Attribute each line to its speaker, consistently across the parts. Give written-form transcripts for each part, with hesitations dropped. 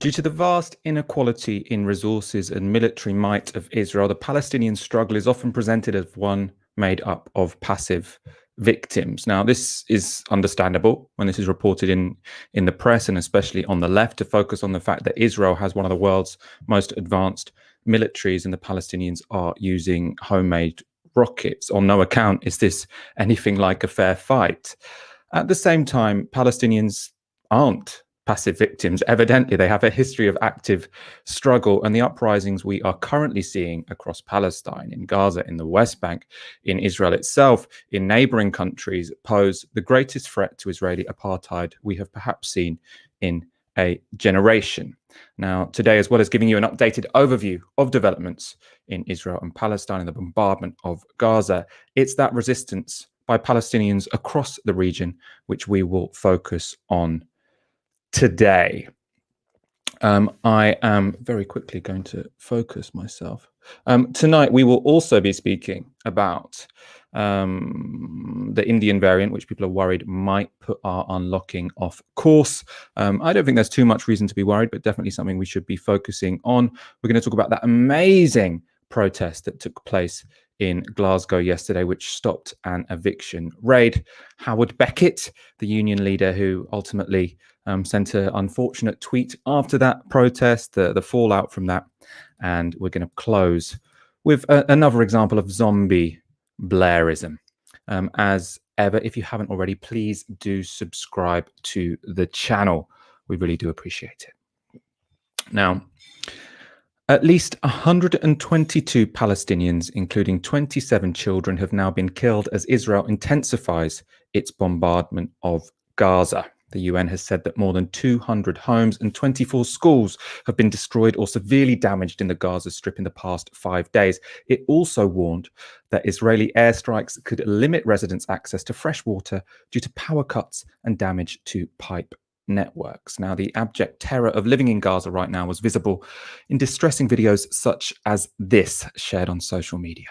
Speaker 1: Due to the vast inequality in resources and military might of Israel, the Palestinian struggle is often presented as one made up of passive victims. Now, this is understandable when this is reported in the press, and especially on the left, to focus on the fact that Israel has one of the world's most advanced militaries and the Palestinians are using homemade rockets. On no account is this anything like a fair fight. At the same time, Palestinians aren't passive victims. Evidently, they have a history of active struggle, and the uprisings we are currently seeing across Palestine, in Gaza, in the West Bank, in Israel itself, in neighboring countries, pose the greatest threat to Israeli apartheid we have perhaps seen in a generation. Now, today, as well as giving you an updated overview of developments in Israel and Palestine and the bombardment of Gaza, it's that resistance by Palestinians across the region which we will focus on today. I am very quickly going to focus myself. Tonight, we will also be speaking about the Indian variant, which people are worried might put our unlocking off course. I don't think there's too much reason to be worried, but definitely something we should be focusing on. We're going to talk about that amazing protest that took place in Glasgow yesterday, which stopped an eviction raid. Howard Beckett, the union leader who ultimately sent an unfortunate tweet after that protest, the fallout from that. And we're going to close with another example of zombie Blairism. As ever, if you haven't already, please do subscribe to the channel. We really do appreciate it. Now, at least 122 Palestinians, including 27 children, have now been killed as Israel intensifies its bombardment of Gaza. The UN has said that more than 200 homes and 24 schools have been destroyed or severely damaged in the Gaza Strip in the past 5 days. It also warned that Israeli airstrikes could limit residents' access to fresh water due to power cuts and damage to pipe networks. Now, the abject terror of living in Gaza right now was visible in distressing videos such as this shared on social media.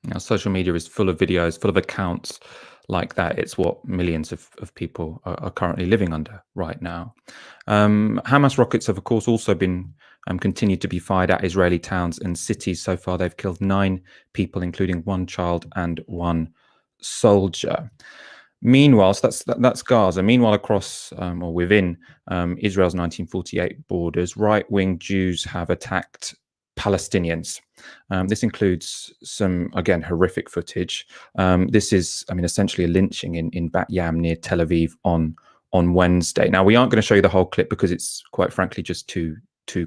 Speaker 1: Now, social media is full of videos, full of accounts like that. It's what millions of people are currently living under right now. Hamas rockets have, of course, also been continued to be fired at Israeli towns and cities. So far, they've killed 9 people, including 1 child and 1 soldier. Meanwhile, so that's Gaza. Meanwhile, across or within Israel's 1948 borders, right-wing Jews have attacked Palestinians. This includes some, again, horrific footage. This is, essentially a lynching in Bat Yam near Tel Aviv on Wednesday. Now, we aren't going to show you the whole clip because it's, quite frankly, just too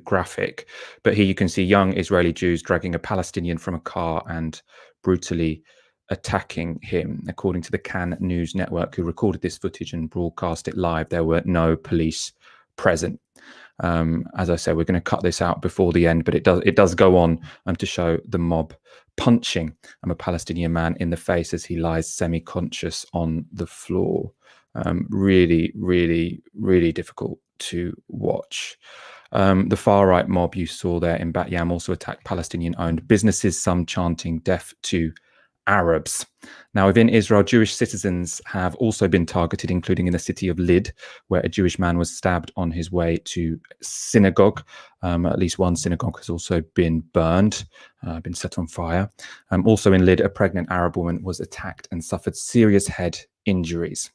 Speaker 1: graphic. But here you can see young Israeli Jews dragging a Palestinian from a car and brutally attacking him. According to the Can News Network, who recorded this footage and broadcast it live, there were no police present. As I said, we're going to cut this out before the end, but it does go on to show the mob punching a Palestinian man in the face as he lies semi-conscious on the floor. Really, really, really difficult to watch. The far-right mob you saw there in Bat Yam also attacked Palestinian-owned businesses, some chanting death to Arabs. Now, within Israel, Jewish citizens have also been targeted, including in the city of Lid, where a Jewish man was stabbed on his way to synagogue. At least 1 synagogue has also been burned, been set on fire. Also in Lid, a pregnant Arab woman was attacked and suffered serious head injuries.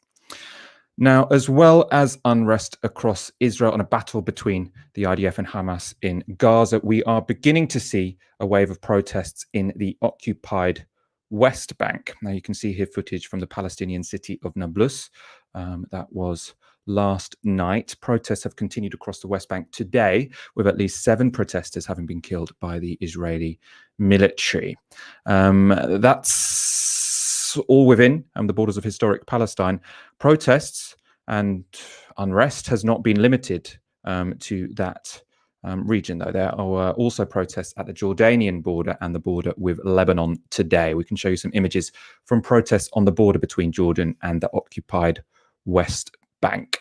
Speaker 1: Now, as well as unrest across Israel and a battle between the IDF and Hamas in Gaza, we are beginning to see a wave of protests in the occupied West Bank. Now, you can see here footage from the Palestinian city of Nablus. That was last night. Protests have continued across the West Bank today, with at least 7 protesters having been killed by the Israeli military. That's all within the borders of historic Palestine. Protests and unrest has not been limited to that region, though. There are also protests at the Jordanian border and the border with Lebanon today. We can show you some images from protests on the border between Jordan and the occupied West Bank.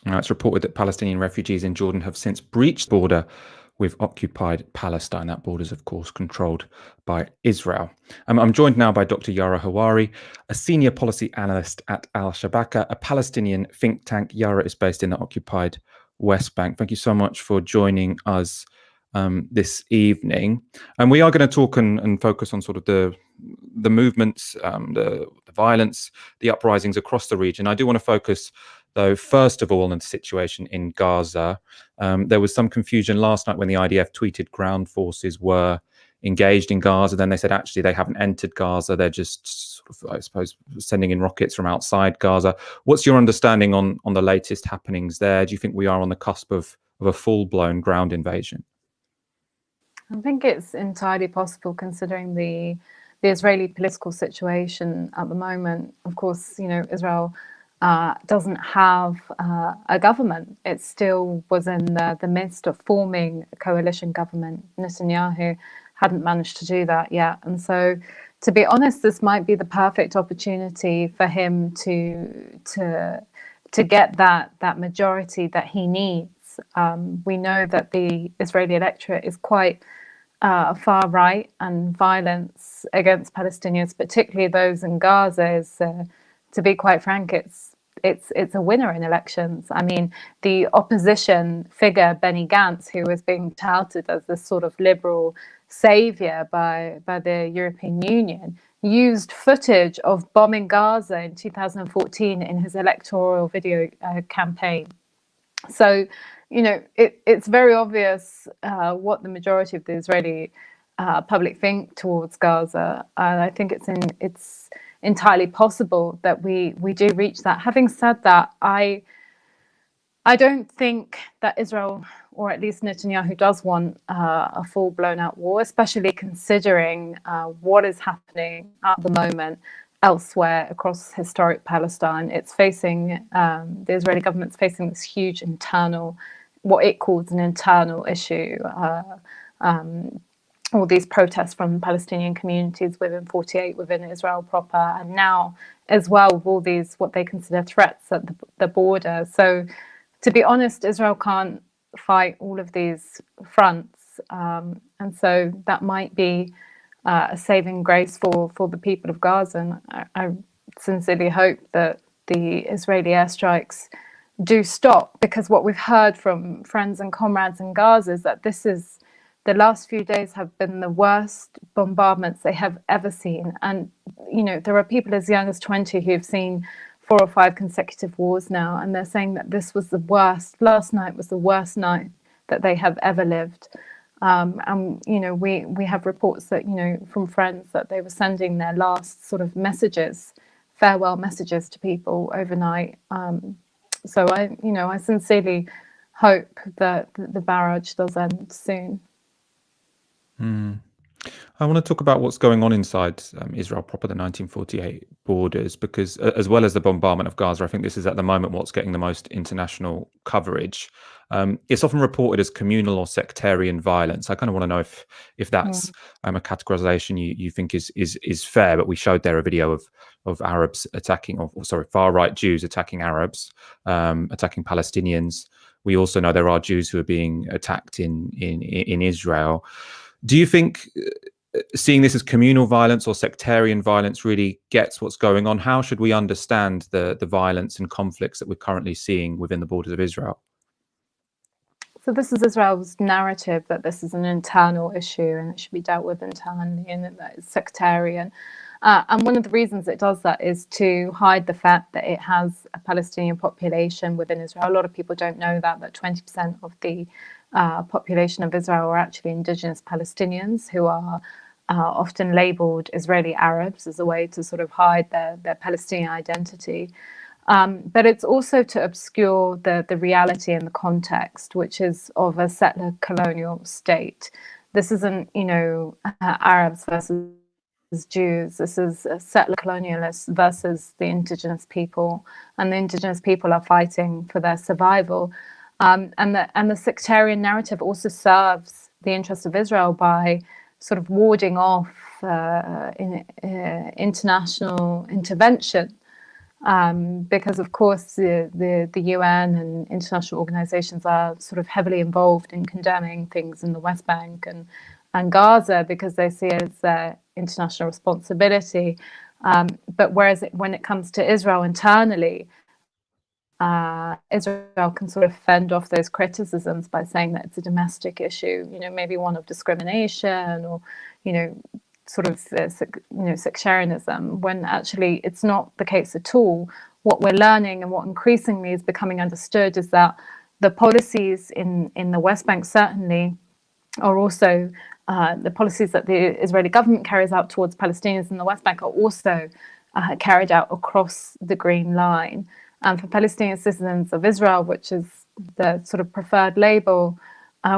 Speaker 1: Now, it's reported that Palestinian refugees in Jordan have since breached the border with occupied Palestine. That border is, of course, controlled by Israel. I'm joined now by Dr. Yara Hawari, a senior policy analyst at Al-Shabaka, a Palestinian think tank. Yara is based in the occupied West Bank. Thank you so much for joining us this evening. And we are going to talk and focus on sort of the movements, the violence, the uprisings across the region. I do want to focus, though, first of all, on the situation in Gaza. There was some confusion last night when the IDF tweeted ground forces were engaged in Gaza. Then they said, actually, they haven't entered Gaza. They're just, sort of, I suppose, sending in rockets from outside Gaza. What's your understanding on the latest happenings there? Do you think we are on the cusp of a full-blown ground invasion?
Speaker 2: I think it's entirely possible, considering the Israeli political situation at the moment. Of course, Israel doesn't have a government. It still was in the midst of forming a coalition government. Netanyahu hadn't managed to do that yet. And so, to be honest, this might be the perfect opportunity for him to get that majority that he needs. We know that the Israeli electorate is quite far right, and violence against Palestinians, particularly those in Gaza, is, to be quite frank, it's a winner in elections. I mean, the opposition figure, Benny Gantz, who was being touted as this sort of liberal savior by the European Union, used footage of bombing Gaza in 2014 in his electoral video campaign. So, it's very obvious what the majority of the Israeli public think towards Gaza. And I think it's entirely possible that we do reach that. Having said that, I don't think that Israel, or at least Netanyahu, does want a full blown out war, especially considering what is happening at the moment elsewhere across historic Palestine. It's facing, the Israeli government's facing this huge internal, what it calls an internal issue. All these protests from Palestinian communities within 48, within Israel proper, and now as well with all these what they consider threats at the border. So, to be honest, Israel can't fight all of these fronts, and so that might be a saving grace for the people of Gaza. And I sincerely hope that the Israeli airstrikes do stop, because what we've heard from friends and comrades in Gaza is that the last few days have been the worst bombardments they have ever seen. And, there are people as young as 20 who've seen 4 or 5 consecutive wars now, and they're saying that this was the worst. Last night was the worst night that they have ever lived. And, we have reports that, from friends, that they were sending their last sort of messages, farewell messages to people overnight. So I sincerely hope that the barrage does end soon.
Speaker 1: I want to talk about what's going on inside Israel proper, the 1948 borders, because as well as the bombardment of Gaza, I think this is at the moment what's getting the most international coverage. It's often reported as communal or sectarian violence. I kind of want to know if that's a categorization you think is fair. But we showed there a video of Arabs attacking, far right Jews attacking Arabs, attacking Palestinians. We also know there are Jews who are being attacked in Israel. Do you think seeing this as communal violence or sectarian violence really gets what's going on? How should we understand the violence and conflicts that we're currently seeing within the borders of Israel?
Speaker 2: So this is Israel's narrative that this is an internal issue and it should be dealt with internally, and that it's sectarian. And one of the reasons it does that is to hide the fact that it has a Palestinian population within Israel. A lot of people don't know that 20% of the population of Israel are actually indigenous Palestinians, who are often labeled Israeli Arabs as a way to sort of hide their Palestinian identity. But it's also to obscure the reality and the context, which is of a settler colonial state. This isn't, Arabs versus Jews. This is settler colonialists versus the indigenous people, and the indigenous people are fighting for their survival. And the sectarian narrative also serves the interest of Israel by sort of warding off international intervention. Because of course the UN and international organizations are sort of heavily involved in condemning things in the West Bank and Gaza, because they see it as their international responsibility. But when it comes to Israel internally, Israel can sort of fend off those criticisms by saying that it's a domestic issue, maybe one of discrimination or, sort of sectarianism, when actually it's not the case at all. What we're learning and what increasingly is becoming understood is that the policies in the West Bank certainly are also the policies that the Israeli government carries out towards Palestinians in the West Bank are also carried out across the Green Line. And for Palestinian citizens of Israel, which is the sort of preferred label,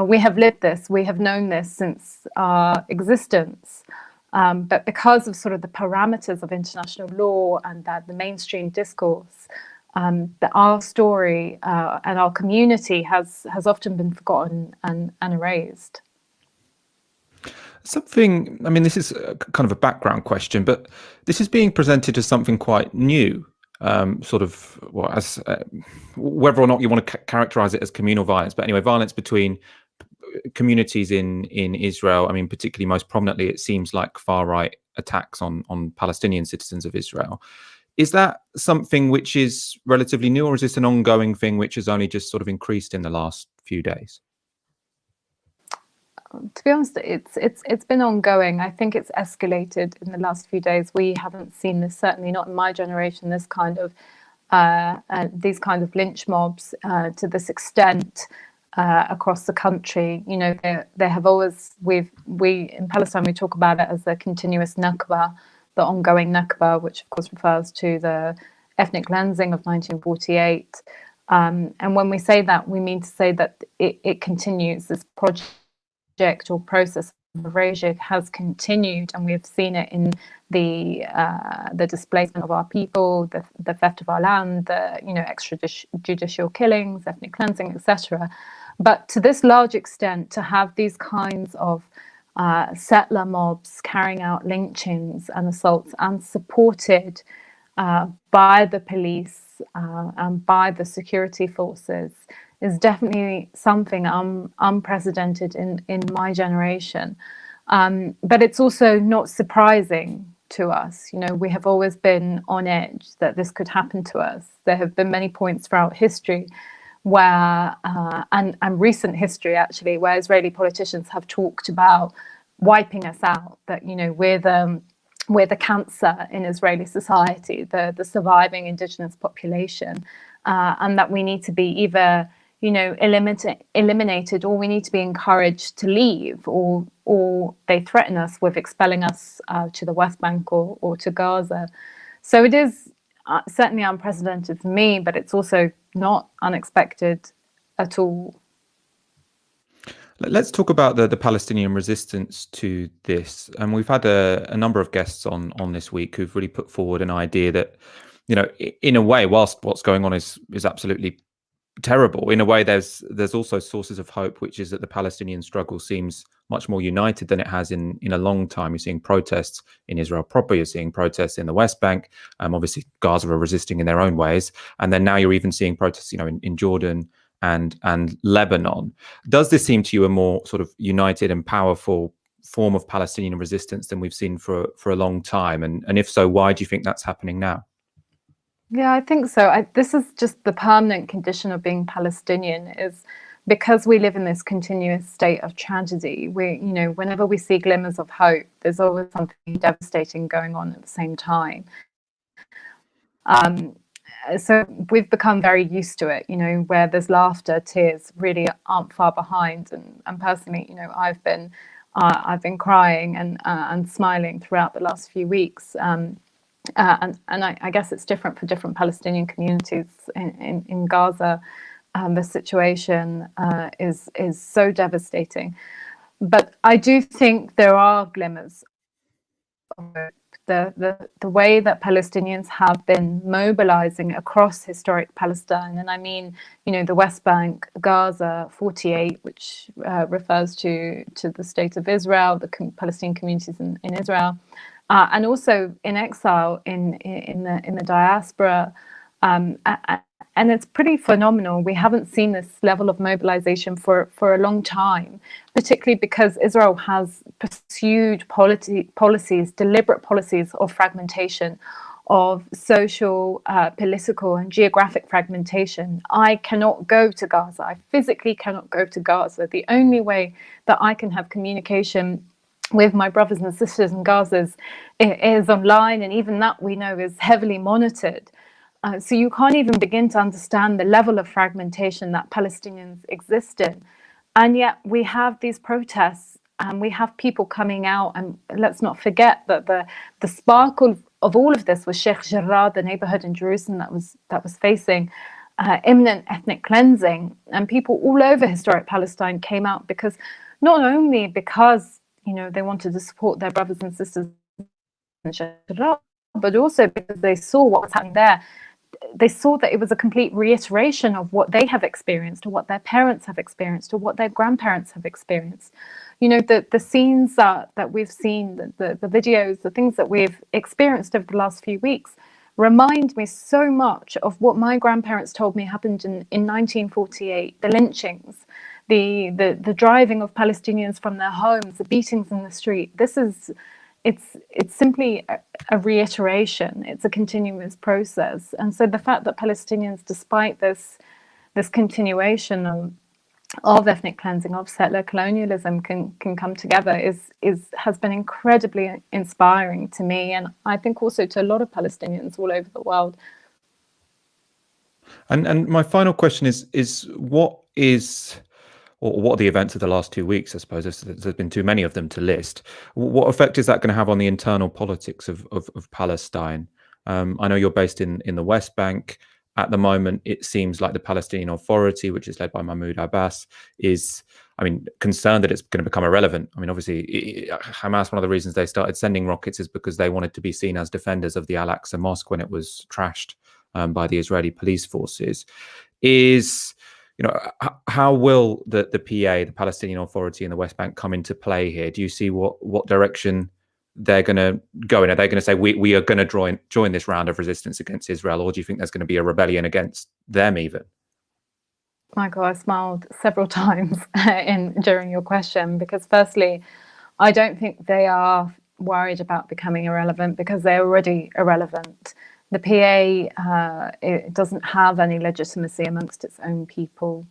Speaker 2: we have lived this, we have known this since our existence. But because of sort of the parameters of international law and that the mainstream discourse, that our story and our community has often been forgotten and erased.
Speaker 1: This is kind of a background question, but this is being presented as something quite new. Whether or not you want to characterize it as communal violence, but anyway, violence between communities in Israel. Particularly most prominently, it seems like far-right attacks on Palestinian citizens of Israel. Is that something which is relatively new, or is this an ongoing thing which has only just sort of increased in the last few days?
Speaker 2: To be honest, it's been ongoing. I think it's escalated in the last few days. We haven't seen this, certainly not in my generation, this kind of these kind of lynch mobs to this extent across the country. They have always, we in Palestine, we talk about it as the continuous Nakba, the ongoing Nakba, which of course refers to the ethnic cleansing of 1948. And when we say that, we mean to say that it continues. This project or process of erasure has continued, and we have seen it in the displacement of our people, the theft of our land, the extrajudicial killings, ethnic cleansing, etc. But to this large extent, to have these kinds of settler mobs carrying out lynchings and assaults and supported by the police and by the security forces is definitely something unprecedented in my generation. But it's also not surprising to us. We have always been on edge that this could happen to us. There have been many points throughout history where, and recent history actually, where Israeli politicians have talked about wiping us out, that, we're the cancer in Israeli society, the surviving indigenous population, and that we need to be either eliminated, or we need to be encouraged to leave, or they threaten us with expelling us to the West Bank or to Gaza. So it is certainly unprecedented for me, but it's also not unexpected at all.
Speaker 1: Let's talk about the Palestinian resistance to this. And we've had a number of guests on this week who've really put forward an idea that, in a way, whilst what's going on is absolutely terrible, in a way there's also sources of hope, which is that the Palestinian struggle seems much more united than it has in a long time. You're seeing protests in Israel proper, you're seeing protests in the West Bank, obviously Gaza are resisting in their own ways, and then now you're even seeing protests in Jordan and Lebanon. Does this seem to you a more sort of united and powerful form of Palestinian resistance than we've seen for a long time, and if so, why do you think that's happening now?
Speaker 2: Yeah, I think so. This is just the permanent condition of being Palestinian, is because we live in this continuous state of tragedy. Whenever we see glimmers of hope, there's always something devastating going on at the same time. So we've become very used to it, where there's laughter, tears really aren't far behind. And personally, I've been crying and smiling throughout the last few weeks. and I guess it's different for different Palestinian communities in Gaza. The situation is so devastating, but I do think there are glimmers of hope. The way that Palestinians have been mobilizing across historic Palestine, and I mean, the West Bank, Gaza, 48, which refers to the state of Israel, the Palestinian communities in Israel, and also in exile in the diaspora. And it's pretty phenomenal. We haven't seen this level of mobilization for a long time, particularly because Israel has pursued policies, deliberate policies of fragmentation, of social, political, and geographic fragmentation. I cannot go to Gaza. I physically cannot go to Gaza. The only way that I can have communication with my brothers and sisters in Gaza is online, and even that we know is heavily monitored. So you can't even begin to understand the level of fragmentation that Palestinians exist in. And yet we have these protests and we have people coming out. And let's not forget that the sparkle of all of this was Sheikh Jarrah, the neighborhood in Jerusalem that was facing imminent ethnic cleansing. And people all over historic Palestine came out because not only because they wanted to support their brothers and sisters in Sheikh Jarrah, but also because they saw what was happening there. They saw that it was a complete reiteration of what they have experienced, or what their parents have experienced, or what their grandparents have experienced. The scenes that we've seen, the videos, the things that we've experienced over the last few weeks remind me so much of what my grandparents told me happened in 1948, the lynchings, the driving of Palestinians from their homes, the beatings in the street. It's simply a reiteration. It's a continuous process. And so the fact that Palestinians, despite this continuation of ethnic cleansing, of settler colonialism, can come together has been incredibly inspiring to me, and I think also to a lot of Palestinians all over the world.
Speaker 1: And my final question is what are the events of the last 2 weeks? I suppose there's been too many of them to list. What effect is that going to have on the internal politics of Palestine? I know you're based in the West Bank. At the moment, it seems like the Palestinian Authority, which is led by Mahmoud Abbas, is, concerned that it's going to become irrelevant. Obviously, Hamas, one of the reasons they started sending rockets is because they wanted to be seen as defenders of the Al-Aqsa Mosque when it was trashed by the Israeli police forces. How will the PA, the Palestinian Authority in the West Bank, come into play here? Do you see what direction they're going to go in? Are they going to say we are going to join this round of resistance against Israel, or do you think there's going to be a rebellion against them even?
Speaker 2: Michael, I smiled several times during your question, because firstly, I don't think they are worried about becoming irrelevant, because they're already irrelevant. The PA it doesn't have any legitimacy amongst its own people.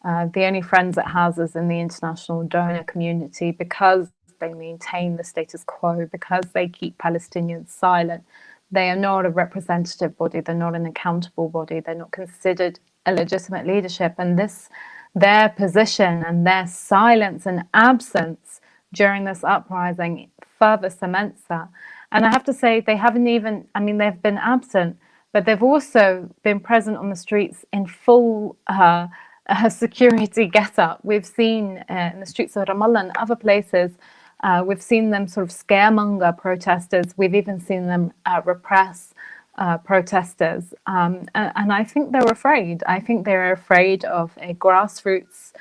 Speaker 2: The only friends it has is in the international donor community, because they maintain the status quo, because they keep Palestinians silent. They are not a representative body. They're not an accountable body. They're not considered a legitimate leadership. And their position and their silence and absence during this uprising further cements that. And I have to say, they haven't even, they've been absent, but they've also been present on the streets in full security get-up. We've seen in the streets of Ramallah and other places, we've seen them sort of scaremonger protesters. We've even seen them repress protesters. And I think they're afraid. I think they're afraid of a grassroots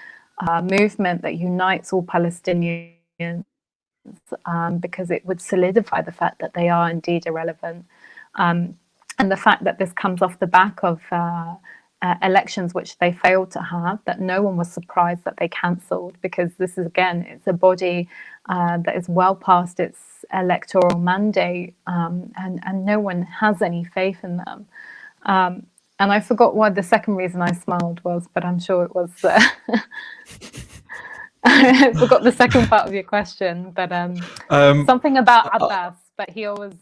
Speaker 2: movement that unites all Palestinians. Because it would solidify the fact that they are indeed irrelevant. And the fact that this comes off the back of elections which they failed to have, that no one was surprised that they cancelled, because this is, again, it's a body that is well past its electoral mandate, and no one has any faith in them. And I forgot what the second reason I smiled was, but I'm sure it was... I forgot the second part of your question, but something about Abbas, but he always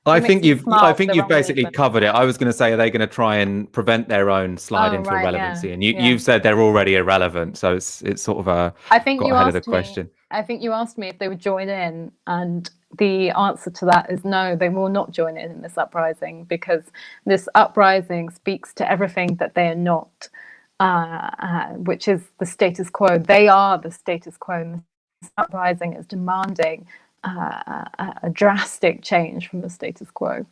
Speaker 1: I
Speaker 2: It makes
Speaker 1: think
Speaker 2: me smile
Speaker 1: I
Speaker 2: for
Speaker 1: think
Speaker 2: the
Speaker 1: you've
Speaker 2: wrong
Speaker 1: basically
Speaker 2: reason.
Speaker 1: covered it. I was going to say, are they going to try and prevent their own slide
Speaker 2: Oh,
Speaker 1: into
Speaker 2: right, yeah,
Speaker 1: irrelevancy? And
Speaker 2: yeah.
Speaker 1: you've said they're already irrelevant, so it's sort of
Speaker 2: I think
Speaker 1: got
Speaker 2: you
Speaker 1: ahead of the
Speaker 2: asked me.
Speaker 1: question.
Speaker 2: I think you asked me if they would join in, and the answer to that is no. They will not join in this uprising because this uprising speaks to everything that they are not, which is the status quo. They are the status quo. And this uprising is demanding a drastic change from the status quo.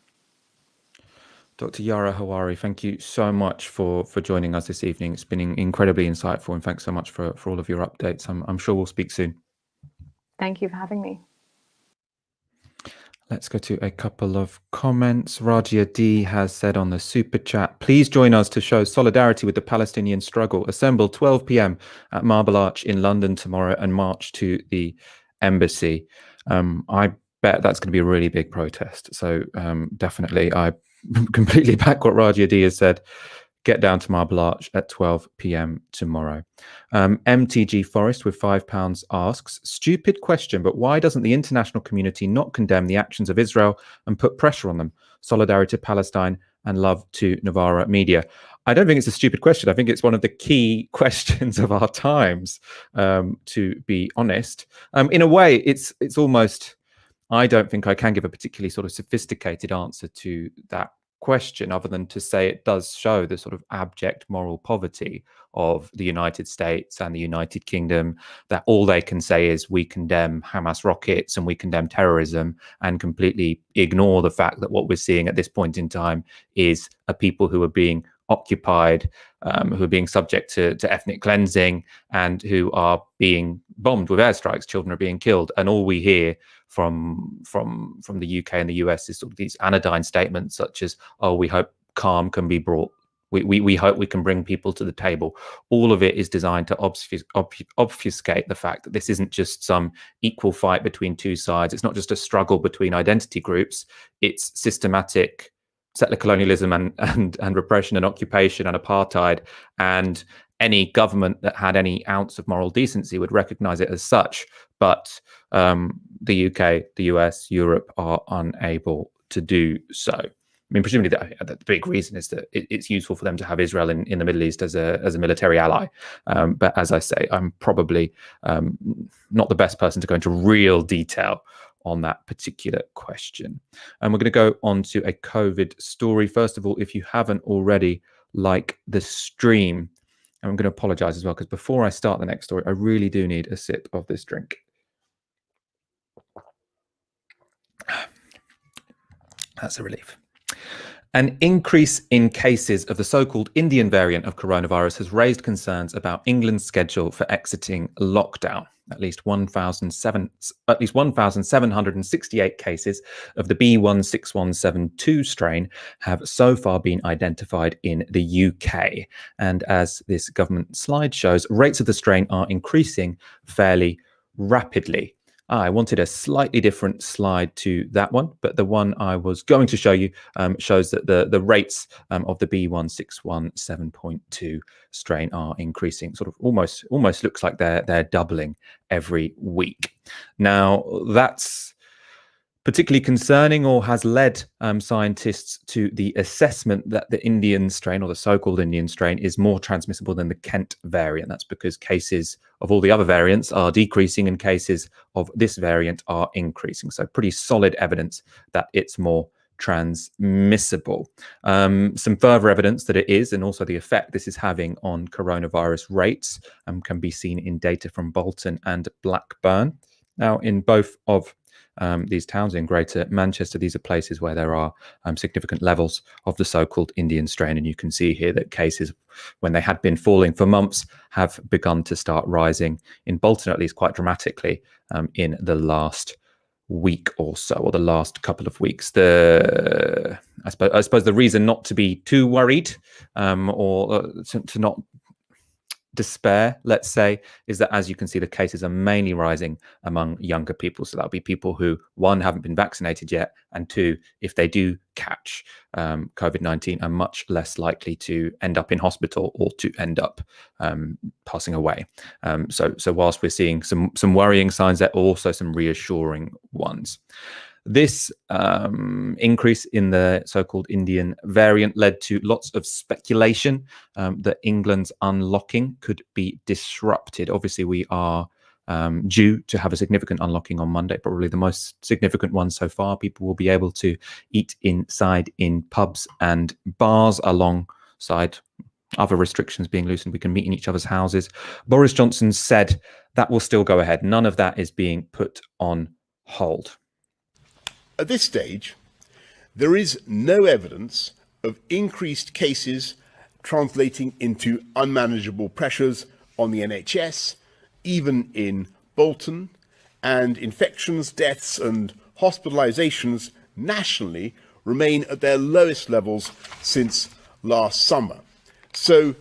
Speaker 1: Dr. Yara Hawari, thank you so much for joining us this evening. It's been incredibly insightful, and thanks so much for all of your updates. I'm sure we'll speak soon.
Speaker 2: Thank you for having me.
Speaker 1: Let's go to a couple of comments. Rajia D has said on the super chat, please join us to show solidarity with the Palestinian struggle. Assemble 12 p.m. at Marble Arch in London tomorrow and march to the embassy. I bet that's going to be a really big protest. So definitely, I completely back what Rajia D has said. Get down to Marble Arch at 12 p.m. tomorrow. MTG Forest with £5 asks, stupid question, but why doesn't the international community not condemn the actions of Israel and put pressure on them? Solidarity to Palestine and love to Novara Media. I don't think it's a stupid question. I think it's one of the key questions of our times, to be honest. In a way, it's almost, I don't think I can give a particularly sort of sophisticated answer to that question other than to say it does show the sort of abject moral poverty of the United States and the United Kingdom, that all they can say is we condemn Hamas rockets and we condemn terrorism, and completely ignore the fact that what we're seeing at this point in time is a people who are being occupied, who are being subject to ethnic cleansing, and who are being bombed with airstrikes. Children are being killed, and all we hear from the UK and the US is sort of these anodyne statements such as, "Oh, we hope calm can be brought. We hope we can bring people to the table." All of it is designed to obfuscate the fact that this isn't just some equal fight between two sides. It's not just a struggle between identity groups. It's systematic settler colonialism and repression and occupation and apartheid, and any government that had any ounce of moral decency would recognize it as such. But the UK, the US, Europe are unable to do so. I mean, presumably the big reason is that it's useful for them to have Israel in the Middle East as a military ally. But as I say, I'm probably not the best person to go into real detail on that particular question. And we're going to go on to a COVID story. First of all, if you haven't already, like the stream. And I'm going to apologize as well, because before I start the next story, I really do need a sip of this drink. That's a relief. An increase in cases of the so-called Indian variant of coronavirus has raised concerns about England's schedule for exiting lockdown. At least 1,768 cases of the B.1.617.2 strain have so far been identified in the UK. And as this government slide shows, rates of the strain are increasing fairly rapidly. I wanted a slightly different slide to that one, but the one I was going to show you shows that the rates of the B.1.617.2 strain are increasing. Sort of almost looks like they're doubling every week. Now that's particularly concerning, or has led scientists to the assessment that the Indian strain, or the so-called Indian strain, is more transmissible than the Kent variant. That's because cases of all the other variants are decreasing and cases of this variant are increasing. So pretty solid evidence that it's more transmissible. Some further evidence that it is, and also the effect this is having on coronavirus rates, can be seen in data from Bolton and Blackburn. Now, in both of these towns in Greater Manchester, these are places where there are significant levels of the so-called Indian strain, and you can see here that cases, when they had been falling for months, have begun to start rising, in Bolton at least quite dramatically, in the last week or so, or the last couple of weeks. I suppose the reason not to be too worried, or to not despair, let's say, is that, as you can see, the cases are mainly rising among younger people. So that'll be people who, one, haven't been vaccinated yet, and two, if they do catch COVID-19, are much less likely to end up in hospital or to end up passing away. So whilst we're seeing some worrying signs, there are also some reassuring ones. This increase in the so-called Indian variant led to lots of speculation that England's unlocking could be disrupted. Obviously, we are due to have a significant unlocking on Monday, probably the most significant one so far. People will be able to eat inside in pubs and bars alongside other restrictions being loosened. We can meet in each other's houses. Boris Johnson said that will still go ahead. None of that is being put on hold.
Speaker 3: At this stage, there is no evidence of increased cases translating into unmanageable pressures on the NHS, even in Bolton, and infections, deaths and hospitalisations nationally remain at their lowest levels since last summer. So,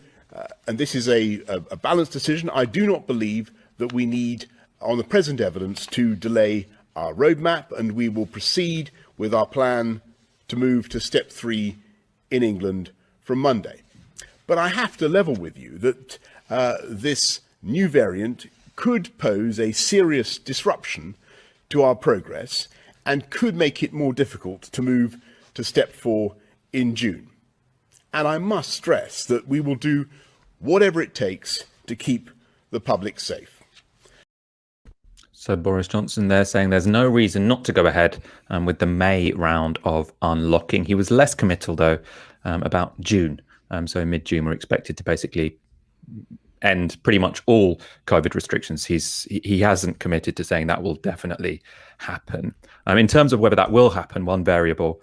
Speaker 3: and this is a balanced decision, I do not believe that we need, on the present evidence, to delay our roadmap, and we will proceed with our plan to move to step 3 in England from Monday. But I have to level with you that this new variant could pose a serious disruption to our progress and could make it more difficult to move to step 4 in June. And I must stress that we will do whatever it takes to keep the public safe.
Speaker 1: So Boris Johnson there saying there's no reason not to go ahead with the May round of unlocking. He was less committal, though, about June. So in mid-June, we're expected to basically end pretty much all COVID restrictions. He hasn't committed to saying that will definitely happen. In terms of whether that will happen, one variable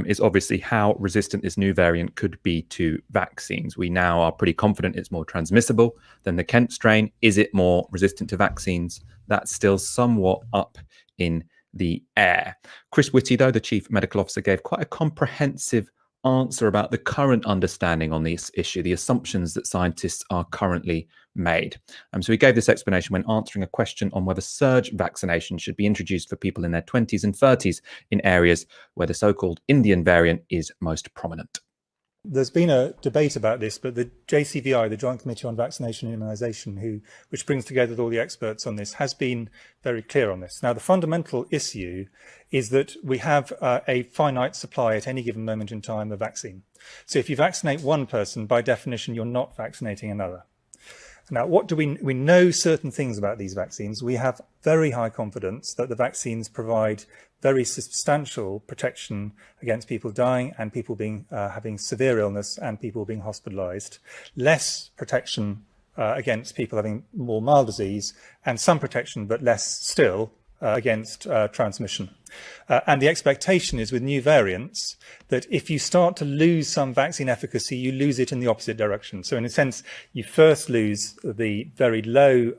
Speaker 1: is obviously how resistant this new variant could be to vaccines. We now are pretty confident it's more transmissible than the Kent strain. Is it more resistant to vaccines? That's still somewhat up in the air. Chris Whitty, though, the Chief Medical Officer, gave quite a comprehensive answer about the current understanding on this issue, the assumptions that scientists are currently made. So he gave this explanation when answering a question on whether surge vaccination should be introduced for people in their 20s and 30s in areas where the so-called Indian variant is most prominent.
Speaker 4: There's been a debate about this, but the JCVI, the Joint Committee on Vaccination and Immunisation, which brings together all the experts on this, has been very clear on this. Now, the fundamental issue is that we have a finite supply at any given moment in time of vaccine. So if you vaccinate one person, by definition, you're not vaccinating another. Now, what do we know certain things about these vaccines? We have very high confidence that the vaccines provide very substantial protection against people dying and people being having severe illness and people being hospitalized, less protection against people having more mild disease, and some protection, but less still, against transmission. And the expectation is with new variants that if you start to lose some vaccine efficacy, you lose it in the opposite direction. So in a sense, you first lose the very low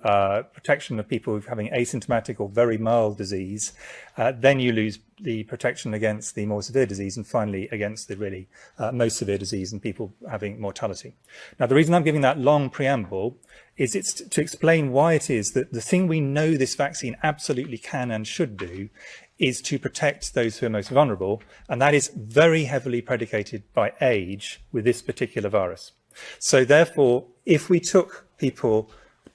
Speaker 4: protection of people having asymptomatic or very mild disease. Then you lose the protection against the more severe disease, and finally against the really most severe disease and people having mortality. Now, the reason I'm giving that long preamble is it's to explain why it is that the thing we know this vaccine absolutely can and should do is to protect those who are most vulnerable, and that is very heavily predicated by age with this particular virus. So therefore, if we took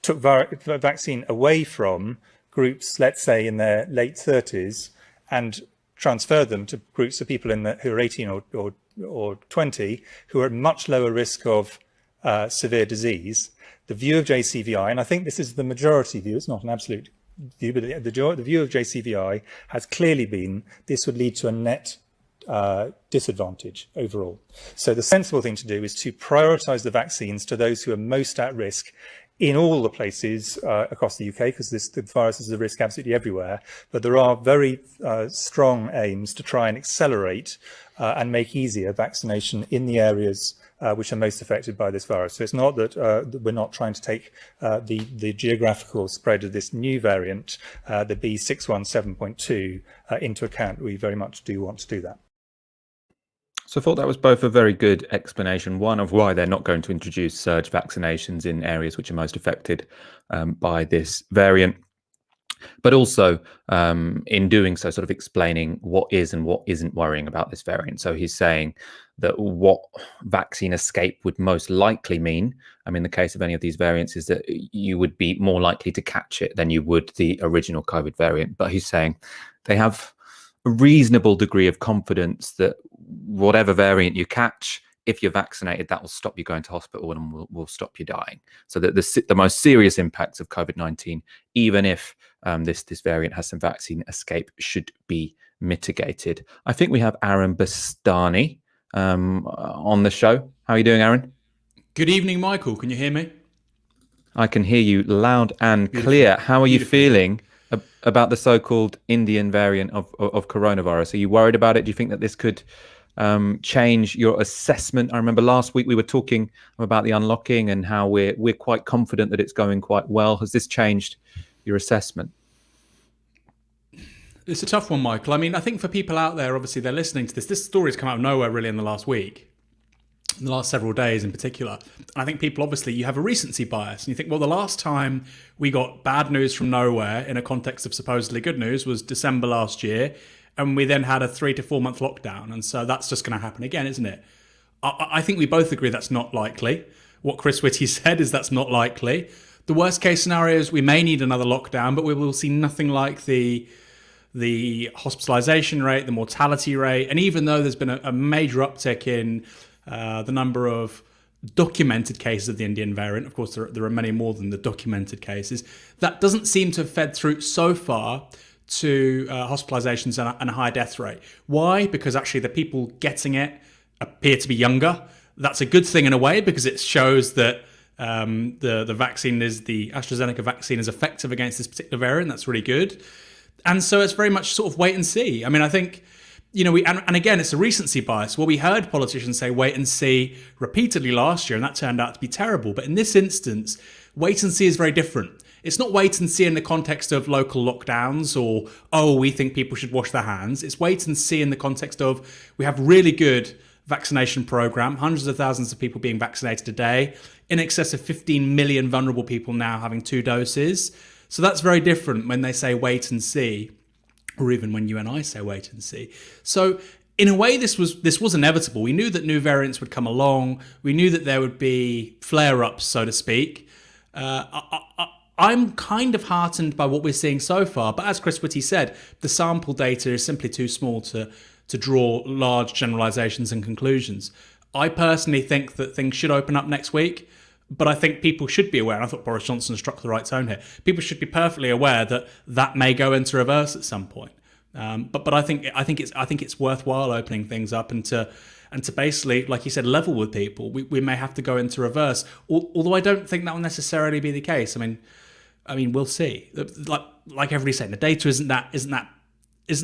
Speaker 4: vaccine away from groups, let's say in their late 30s, and transferred them to groups of people who are 18 or 20, who are at much lower risk of severe disease, the view of JCVI, and I think this is the majority view, it's not an absolute view, but the view of JCVI has clearly been this would lead to a net disadvantage overall. So the sensible thing to do is to prioritise the vaccines to those who are most at risk in all the places across the UK, because the virus is a risk absolutely everywhere. But there are very strong aims to try and accelerate and make easier vaccination in the areas which are most affected by this virus. So it's not that we're not trying to take the geographical spread of this new variant, the B617.2, into account. We very much do want to do that.
Speaker 1: So I thought that was both a very good explanation, one of why they're not going to introduce surge vaccinations in areas which are most affected by this variant, but also in doing so, sort of explaining what is and what isn't worrying about this variant. So he's saying that what vaccine escape would most likely mean, in the case of any of these variants, is that you would be more likely to catch it than you would the original COVID variant. But he's saying they have a reasonable degree of confidence that whatever variant you catch, if you're vaccinated, that will stop you going to hospital and will stop you dying. So that the most serious impacts of COVID-19, even if this variant has some vaccine escape, should be mitigated. I think we have Aaron Bastani on the show. How are you doing, Aaron?
Speaker 5: Good evening, Michael. Can you hear me?
Speaker 1: I can hear you loud and clear. How are you feeling about the so-called Indian variant of coronavirus? Are you worried about it? Do you think that this could change your assessment? I remember last week we were talking about the unlocking and how we're quite confident that it's going quite well. Has this changed your assessment?
Speaker 5: It's a tough one, Michael. I mean, I think for people out there, obviously they're listening to this story's come out of nowhere really in the last week, in the last several days in particular. I think people, obviously, you have a recency bias and you think, well, the last time we got bad news from nowhere in a context of supposedly good news was December last year. And we then had a 3 to 4 month lockdown. And so that's just going to happen again, isn't it? I think we both agree that's not likely. What Chris Whitty said is that's not likely. The worst case scenario is we may need another lockdown, but we will see nothing like the hospitalization rate, the mortality rate. And even though there's been a major uptick in the number of documented cases of the Indian variant, of course, there are many more than the documented cases, that doesn't seem to have fed through so far to hospitalizations and a higher death rate. Why? Because actually the people getting it appear to be younger. That's a good thing in a way because it shows that the vaccine is the AstraZeneca vaccine is effective against this particular variant. That's really good. And so it's very much sort of wait and see. I mean, I think, you know, and again, it's a recency bias. Well, we heard politicians say wait and see repeatedly last year, and that turned out to be terrible. But in this instance, wait and see is very different. It's not wait and see in the context of local lockdowns or, oh, we think people should wash their hands. It's wait and see in the context of we have really good vaccination program, hundreds of thousands of people being vaccinated a day, in excess of 15 million vulnerable people now having 2 doses. So that's very different when they say wait and see, or even when you and I say wait and see. So in a way, this was inevitable. We knew that new variants would come along. We knew that there would be flare-ups, so to speak. I'm kind of heartened by what we're seeing so far. But as Chris Whitty said, the sample data is simply too small to draw large generalizations and conclusions. I personally think that things should open up next week. But I think people should be aware, and I thought Boris Johnson struck the right tone here. People should be perfectly aware that that may go into reverse at some point. But I think it's worthwhile opening things up and to basically, like you said, level with people. We may have to go into reverse, although I don't think that will necessarily be the case. I mean, we'll see. Like everybody's saying, the data isn't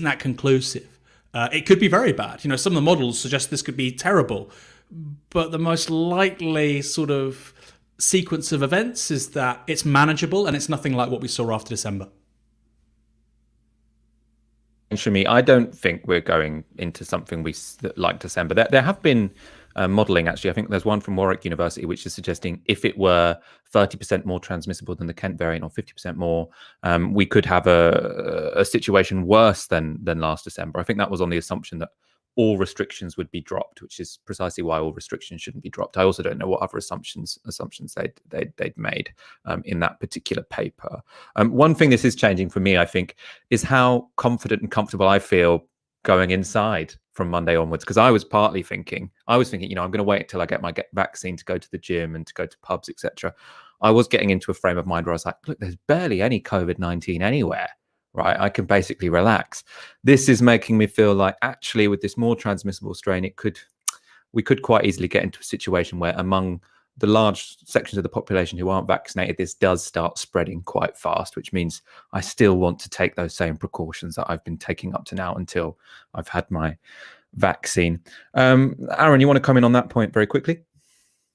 Speaker 5: that conclusive. It could be very bad. You know, some of the models suggest this could be terrible, but the most likely sort of sequence of events is that it's manageable and it's nothing like what we saw after December.
Speaker 1: For me, I don't think we're going into something like December. There have been modelling, actually. I think there's one from Warwick University which is suggesting if it were 30% more transmissible than the Kent variant or 50% more, we could have a situation worse than last December. I think that was on the assumption that all restrictions would be dropped, which is precisely why all restrictions shouldn't be dropped. I also don't know what other assumptions they'd made in that particular paper. One thing this is changing for me, I think, is how confident and comfortable I feel going inside from Monday onwards. Because I was thinking, you know, I'm going to wait until I get my vaccine to go to the gym and to go to pubs, etc. I was getting into a frame of mind where I was like, look, there's barely any COVID-19 anywhere. Right, I can basically relax. This is making me feel like actually with this more transmissible strain, we could quite easily get into a situation where among the large sections of the population who aren't vaccinated, this does start spreading quite fast, which means I still want to take those same precautions that I've been taking up to now until I've had my vaccine. Aaron, you want to come in on that point very quickly?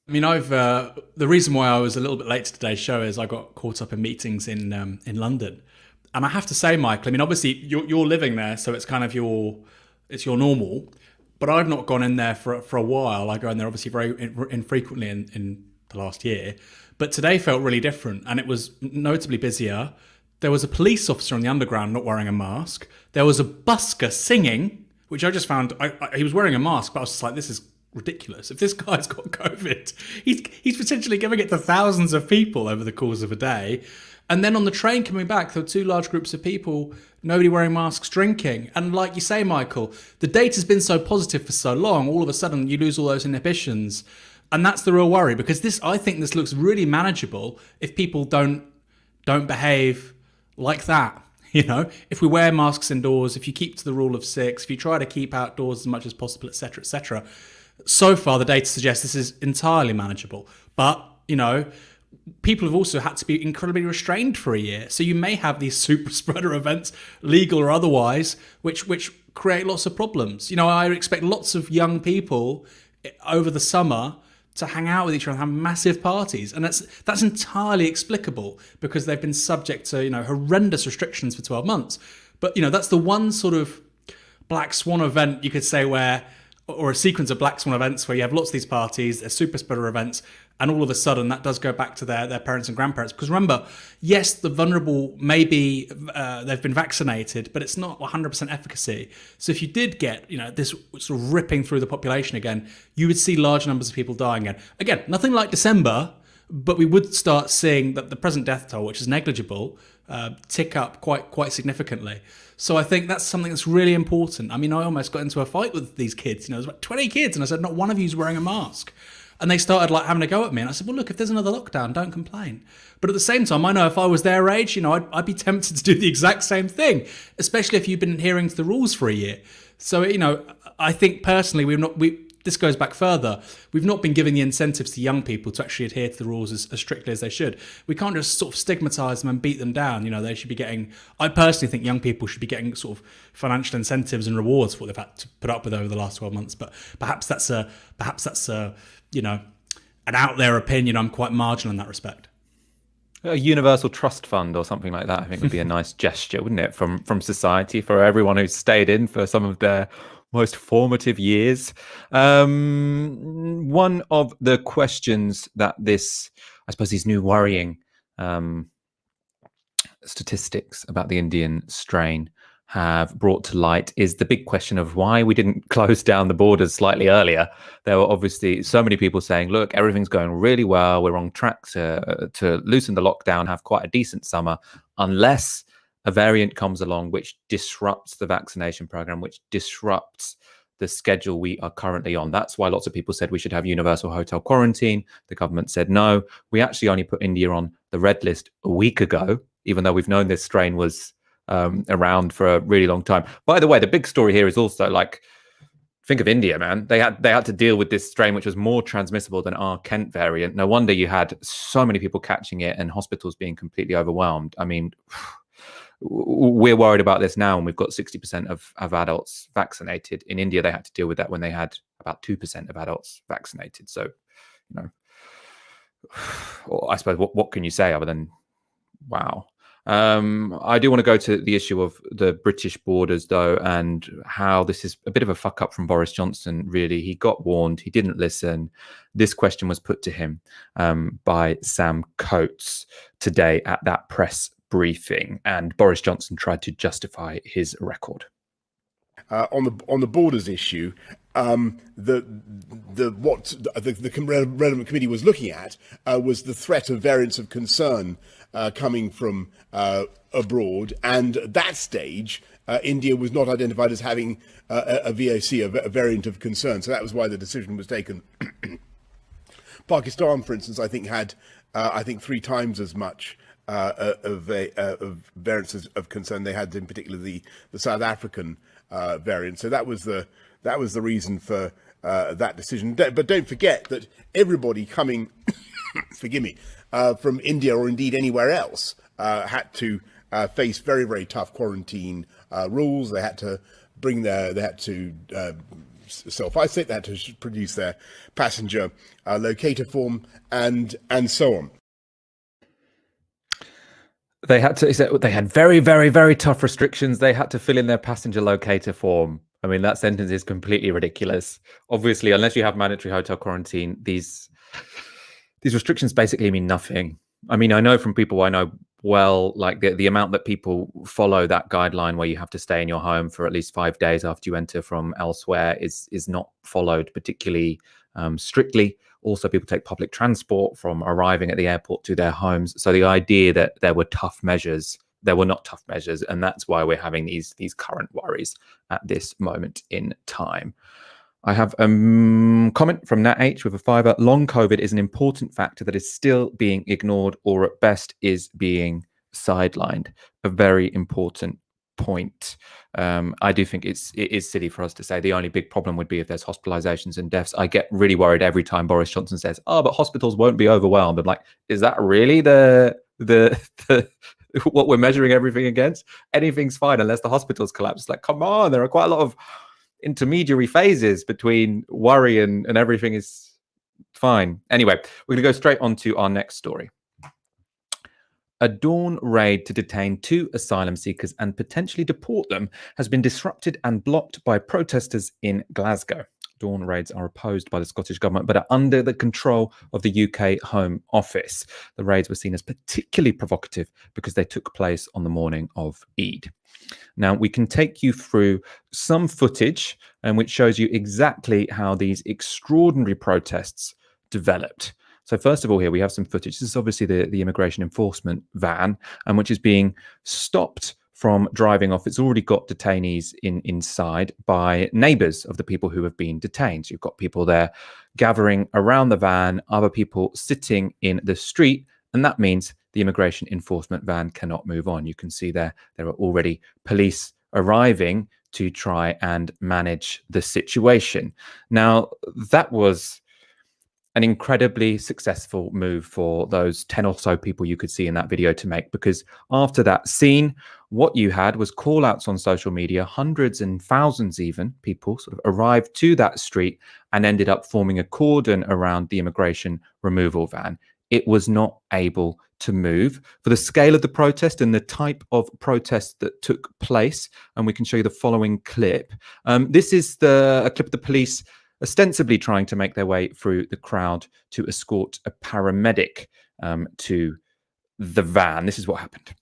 Speaker 5: I mean, the reason why I was a little bit late to today's show is I got caught up in meetings in London. And I have to say, Michael, I mean, obviously you're living there, so it's kind of your normal. But I've not gone in there for a while. I go in there obviously very infrequently in the last year. But today felt really different, and it was notably busier. There was a police officer on the underground not wearing a mask. There was a busker singing, which I just found. He was wearing a mask, but I was just like, this is ridiculous. If this guy's got COVID, he's potentially giving it to thousands of people over the course of a day. And then on the train coming back, there were two large groups of people, nobody wearing masks, drinking. And like you say, Michael, the data's been so positive for so long, all of a sudden you lose all those inhibitions. And that's the real worry, because I think this looks really manageable if people don't behave like that. You know, if we wear masks indoors, if you keep to the rule of 6, if you try to keep outdoors as much as possible, etc., etc. So far, the data suggests this is entirely manageable. But, you know, people have also had to be incredibly restrained for a year. So you may have these super spreader events, legal or otherwise, which create lots of problems. You know, I expect lots of young people over the summer to hang out with each other and have massive parties. And that's entirely explicable because they've been subject to, you know, horrendous restrictions for 12 months. But, you know, that's the one sort of black swan event you could say or a sequence of black swan events where you have lots of these parties, they're super spreader events, and all of a sudden that does go back to their parents and grandparents. Because remember, yes, the vulnerable maybe they've been vaccinated, but it's not 100% efficacy. So if you did get, you know, this sort of ripping through the population again, you would see large numbers of people dying again. Again, nothing like December, but we would start seeing that the present death toll, which is negligible, tick up quite significantly. So I think that's something that's really important. I mean, I almost got into a fight with these kids. You know, there's about 20 kids, and I said, not one of you is wearing a mask. And they started like having a go at me. And I said, well, look, if there's another lockdown, don't complain. But at the same time, I know if I was their age, you know, I'd be tempted to do the exact same thing, especially if you've been adhering to the rules for a year. So, you know, I think personally, this goes back further. We've not been giving the incentives to young people to actually adhere to the rules as strictly as they should. We can't just sort of stigmatise them and beat them down. You know, they should be getting, I personally think young people should be getting sort of financial incentives and rewards for what they've had to put up with over the last 12 months. But perhaps that's a, you know, an out there opinion. I'm quite marginal in that respect.
Speaker 1: A universal trust fund or something like that, I think would be a nice gesture, wouldn't it, from society for everyone who's stayed in for some of their most formative years. One of the questions that I suppose these new worrying statistics about the Indian strain have brought to light is the big question of why we didn't close down the borders slightly earlier. There were obviously so many people saying, look, everything's going really well. We're on track to loosen the lockdown, have quite a decent summer, unless a variant comes along which disrupts the vaccination program, which disrupts the schedule we are currently on. That's why lots of people said we should have universal hotel quarantine. The government said no. We actually only put India on the red list a week ago, even though we've known this strain was around for a really long time. By the way, the big story here is also, like, think of India, man. They had to deal with this strain which was more transmissible than our Kent variant. No wonder you had so many people catching it and hospitals being completely overwhelmed. I mean, we're worried about this now, and we've got 60% of adults vaccinated. In India, they had to deal with that when they had about 2% of adults vaccinated. So, you know, well, I suppose what can you say other than wow? I do want to go to the issue of the British borders, though, and how this is a bit of a fuck up from Boris Johnson, really. He got warned. He didn't listen. This question was put to him by Sam Coates today at that press briefing, and Boris Johnson tried to justify his record.
Speaker 3: On the borders issue, the relevant committee was looking at was the threat of variants of concern coming from abroad, and at that stage, India was not identified as having a VOC, a variant of concern. So that was why the decision was taken. Pakistan, for instance, I think had 3 times as much of variants of concern. They had, in particular, the South African variant. So that was the reason for that decision. But don't forget that everybody coming, forgive me, from India or indeed anywhere else had to face very, very tough quarantine rules. They had to self-isolate. They had to produce their passenger locator form and so on.
Speaker 1: They had very, very, very tough restrictions. They had to fill in their passenger locator form. I mean, that sentence is completely ridiculous. Obviously, unless you have mandatory hotel quarantine, these restrictions basically mean nothing. I mean, I know from people I know well, like the amount that people follow that guideline where you have to stay in your home for at least 5 days after you enter from elsewhere is not followed particularly strictly. Also, people take public transport from arriving at the airport to their homes. So the idea that there were not tough measures, and that's why we're having these current worries at this moment in time. I have a comment from Nat H with a fiver. Long COVID is an important factor that is still being ignored, or at best is being sidelined. A very important point. I do think it is silly for us to say the only big problem would be if there's hospitalizations and deaths. I get really worried every time Boris Johnson says, "Oh, but hospitals won't be overwhelmed." I'm like, is that really the what we're measuring everything against? Anything's fine unless the hospitals collapse. It's like, come on, there are quite a lot of intermediary phases between worry and everything is fine. Anyway, we're going to go straight on to our next story. A dawn raid to detain 2 asylum seekers and potentially deport them has been disrupted and blocked by protesters in Glasgow. Dawn raids are opposed by the Scottish government but are under the control of the UK Home Office. The raids were seen as particularly provocative because they took place on the morning of Eid. Now, we can take you through some footage which shows you exactly how these extraordinary protests developed. So first of all, here we have some footage. This is obviously the immigration enforcement van, which is being stopped from driving off. It's already got detainees inside by neighbours of the people who have been detained. So you've got people there gathering around the van, other people sitting in the street, and that means the immigration enforcement van cannot move on. You can see there are already police arriving to try and manage the situation. Now, that was an incredibly successful move for those 10 or so people you could see in that video to make, because after that scene, what you had was call outs on social media. Hundreds and thousands even people sort of arrived to that street and ended up forming a cordon around the immigration removal van. It was not able to move for the scale of the protest and the type of protest that took place. And we can show you the following clip. This is a clip of the police ostensibly trying to make their way through the crowd to escort a paramedic to the van. This is what happened.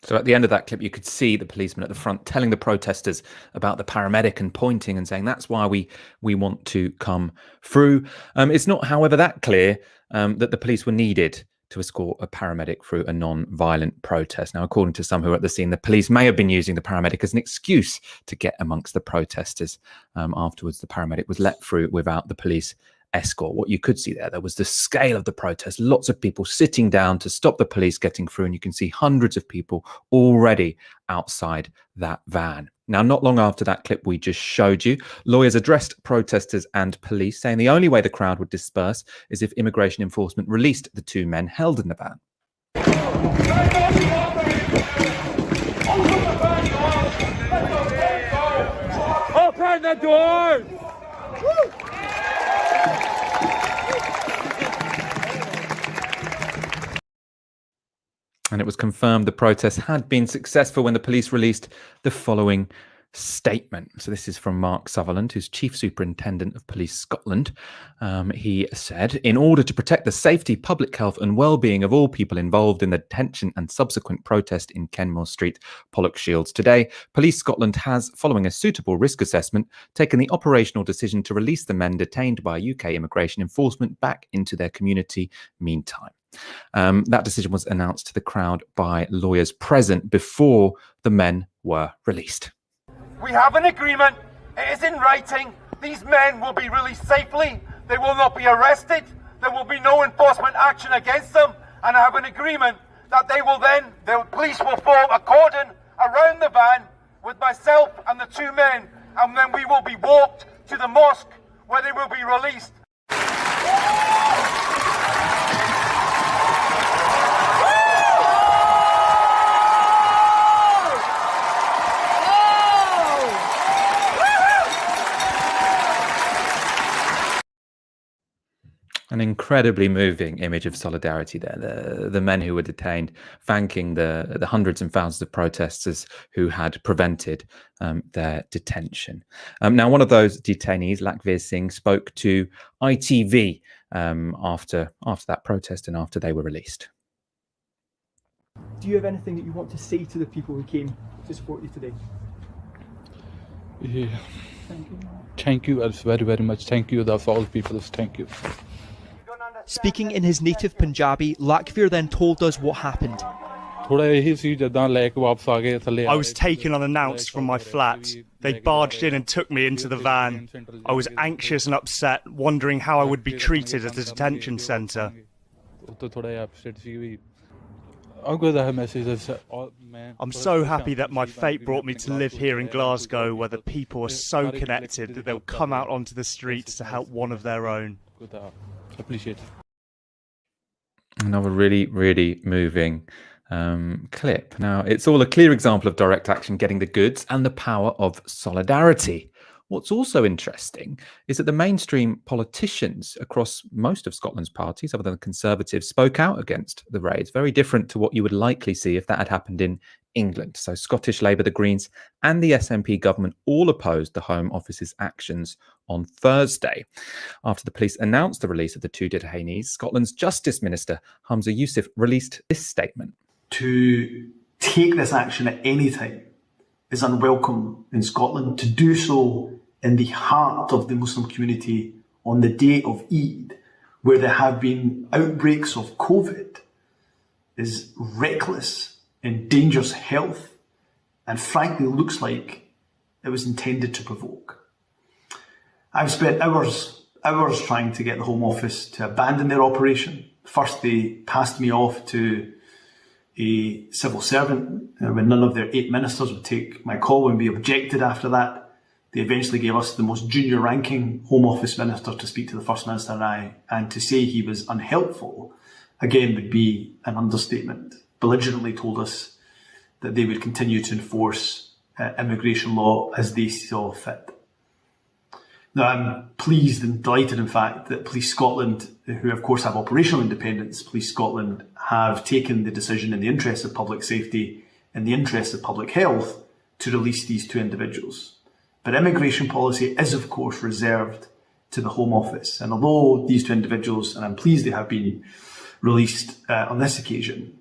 Speaker 1: So at the end of that clip, you could see the policeman at the front telling the protesters about the paramedic and pointing and saying, that's why we want to come through. It's not, however, that clear that the police were needed to escort a paramedic through a non-violent protest. Now, according to some who were at the scene, the police may have been using the paramedic as an excuse to get amongst the protesters. Afterwards, the paramedic was let through without the police escort. What you could see there was the scale of the protest. Lots of people sitting down to stop the police getting through, and you can see hundreds of people already outside that van. Now, not long after that clip we just showed you, lawyers addressed protesters and police, saying the only way the crowd would disperse is if immigration enforcement released the 2 men held in the van.
Speaker 6: Open the doors!
Speaker 1: And it was confirmed the protest had been successful when the police released the following statement. So this is from Mark Sutherland, who's Chief Superintendent of Police Scotland. He said, in order to protect the safety, public health and well-being of all people involved in the detention and subsequent protest in Kenmore Street, Pollokshields today, Police Scotland has, following a suitable risk assessment, taken the operational decision to release the men detained by UK immigration enforcement back into their community meantime. That decision was announced to the crowd by lawyers present before the men were released.
Speaker 6: We have an agreement. It is in writing. These men will be released safely. They will not be arrested. There will be no enforcement action against them. And I have an agreement that the police will form a cordon around the van with myself and the 2 men and then we will be walked to the mosque where they will be released.
Speaker 1: An incredibly moving image of solidarity there. The men who were detained thanking the hundreds and thousands of protesters who had prevented their detention. Now, one of those detainees, Lakvir Singh, spoke to ITV after that protest and after they were released.
Speaker 7: Do you have anything that you want to say to the people who came to support you today?
Speaker 8: Yeah. Thank you very, very much. Thank you. That's all people. Thank you.
Speaker 7: Speaking in his native Punjabi, Lakvir then told us what happened.
Speaker 9: I was taken unannounced from my flat. They barged in and took me into the van. I was anxious and upset, wondering how I would be treated at the detention centre. I'm so happy that my fate brought me to live here in Glasgow, where the people are so connected that they'll come out onto the streets to help one of their own.
Speaker 8: Appreciate it.
Speaker 1: Another really, really moving clip. Now, it's all a clear example of direct action getting the goods and the power of solidarity. What's also interesting is that the mainstream politicians across most of Scotland's parties, other than the Conservatives, spoke out against the raids, very different to what you would likely see if that had happened in England. So Scottish Labour, the Greens and the SNP government all opposed the Home Office's actions on Thursday. After the police announced the release of the two detainees, Scotland's Justice Minister, Humza Yousaf, released this statement.
Speaker 10: To take this action at any time is unwelcome in Scotland. To do so in the heart of the Muslim community on the day of Eid, where there have been outbreaks of COVID, is reckless, endangers health, and frankly looks like it was intended to provoke. I've spent hours trying to get the Home Office to abandon their operation. First, they passed me off to a civil servant when none of their 8 ministers would take my call and we objected after that. They eventually gave us the most junior ranking Home Office minister to speak to the First Minister and I, and to say he was unhelpful, again, would be an understatement. Belligerently told us that they would continue to enforce immigration law as they saw fit. Now, I'm pleased and delighted, in fact, that Police Scotland, who of course have operational independence, Police Scotland have taken the decision in the interest of public safety, in the interest of public health, to release these 2 individuals. But immigration policy is, of course, reserved to the Home Office. And although these 2 individuals, and I'm pleased they have been released on this occasion,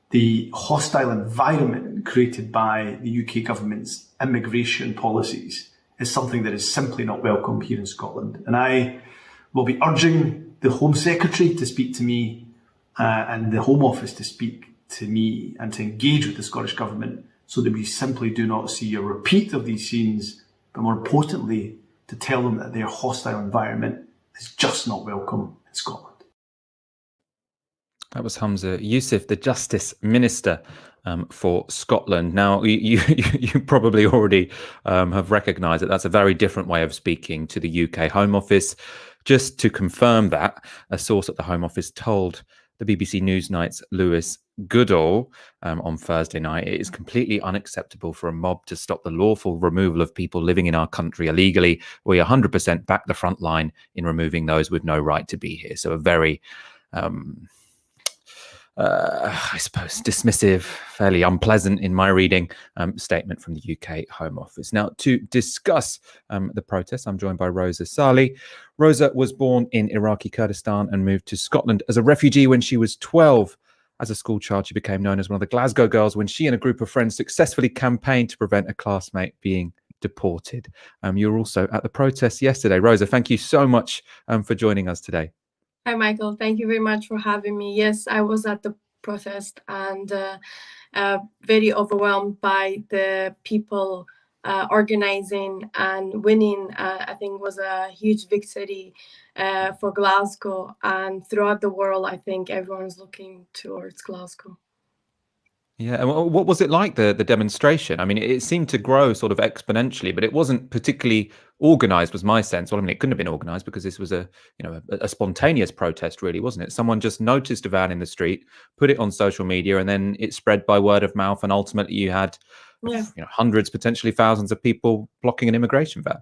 Speaker 10: the hostile environment created by the UK government's immigration policies is something that is simply not welcome here in Scotland. And I will be urging the Home Secretary to speak to me and the Home Office to speak to me and to engage with the Scottish Government so that we simply do not see a repeat of these scenes, but more importantly, to tell them that their hostile environment is just not welcome in Scotland.
Speaker 1: That was Humza Yousaf, the Justice Minister for Scotland. Now, you probably already have recognised that that's a very different way of speaking to the UK Home Office. Just to confirm that, a source at the Home Office told the BBC Newsnight's Lewis Goodall on Thursday night, it is completely unacceptable for a mob to stop the lawful removal of people living in our country illegally. We 100% back the front line in removing those with no right to be here. So a very I suppose, dismissive, fairly unpleasant in my reading statement from the UK Home Office. Now, to discuss the protest, I'm joined by Rosa Saleh. Rosa was born in Iraqi Kurdistan and moved to Scotland as a refugee when she was 12. As a school child, she became known as one of the Glasgow girls when she and a group of friends successfully campaigned to prevent a classmate being deported. You were also at the protest yesterday. Rosa, thank you so much for joining us today.
Speaker 11: Hi, Michael. Thank you very much for having me. Yes, I was at the protest and very overwhelmed by the people organizing and winning. I think was a huge victory for Glasgow, and throughout the world, I think everyone's looking towards Glasgow.
Speaker 1: Yeah, and what was it like, the demonstration? I mean, it seemed to grow sort of exponentially, but it wasn't particularly organized, was my sense. Well, I mean, it couldn't have been organized because this was a spontaneous protest, really, wasn't it? Someone just noticed a van in the street, put it on social media, and then it spread by word of mouth, and ultimately you had hundreds, potentially thousands of people blocking an immigration van.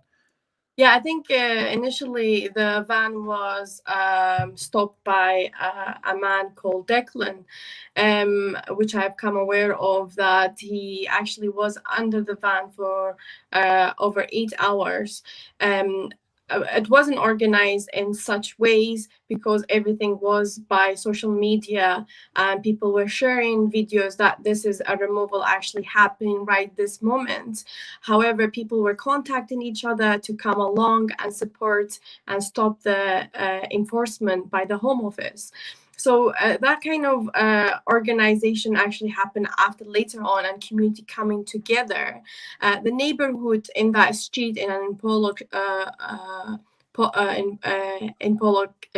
Speaker 11: Yeah, I think initially the van was stopped by a man called Declan, which I've come aware of, that he actually was under the van for over 8 hours. It wasn't organized in such ways because everything was by social media, and people were sharing videos that this is a removal actually happening right this moment. However, people were contacting each other to come along and support and stop the enforcement by the Home Office. So that kind of organization actually happened after later on, and community coming together. The neighborhood in that street in Pollock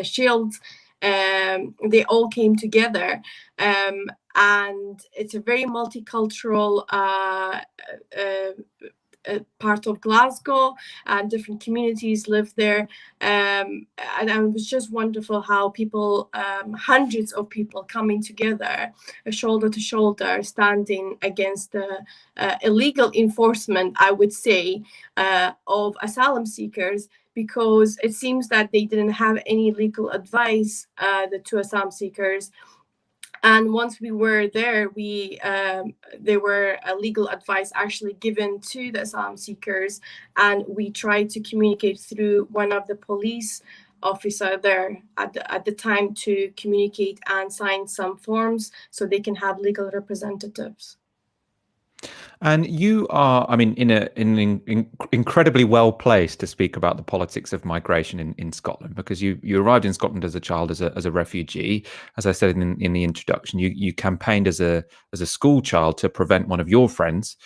Speaker 11: Shields, they all came together, and it's a very multicultural part of Glasgow, and different communities live there, and it was just wonderful how people, hundreds of people coming together, shoulder to shoulder, standing against the illegal enforcement, I would say, of asylum seekers, because it seems that they didn't have any legal advice, the two asylum seekers. And once we were there, there were a legal advice actually given to the asylum seekers, and we tried to communicate through one of the police officer there at the time to communicate and sign some forms so they can have legal representatives.
Speaker 1: And you are, I mean, incredibly well placed to speak about the politics of migration in Scotland, because you arrived in Scotland as a child as a refugee. As I said in the introduction, you campaigned as a school child to prevent one of your friends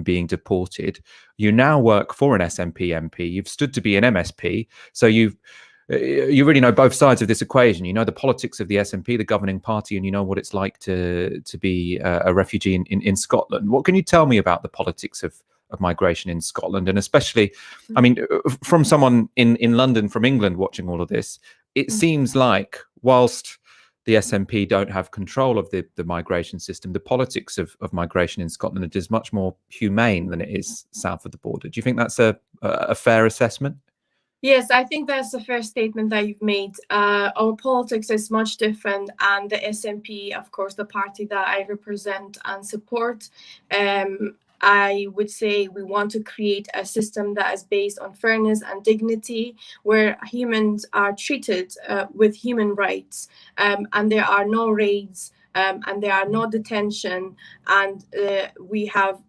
Speaker 1: being deported. You now work for an SNP MP. You've stood to be an MSP, so you really know both sides of this equation. You know the politics of the SNP, the governing party, and you know what it's like to be a refugee in Scotland. What can you tell me about the politics of migration in Scotland? And especially, I mean, from someone in London, from England, watching all of this, it seems like whilst the SNP don't have control of the migration system, the politics of migration in Scotland is much more humane than it is south of the border. Do you think that's a fair assessment?
Speaker 11: Yes, I think that's the first statement that you've made. Our politics is much different, and the SNP, of course, the party that I represent and support, I would say we want to create a system that is based on fairness and dignity, where humans are treated with human rights, and there are no raids, and there are no detention, and we have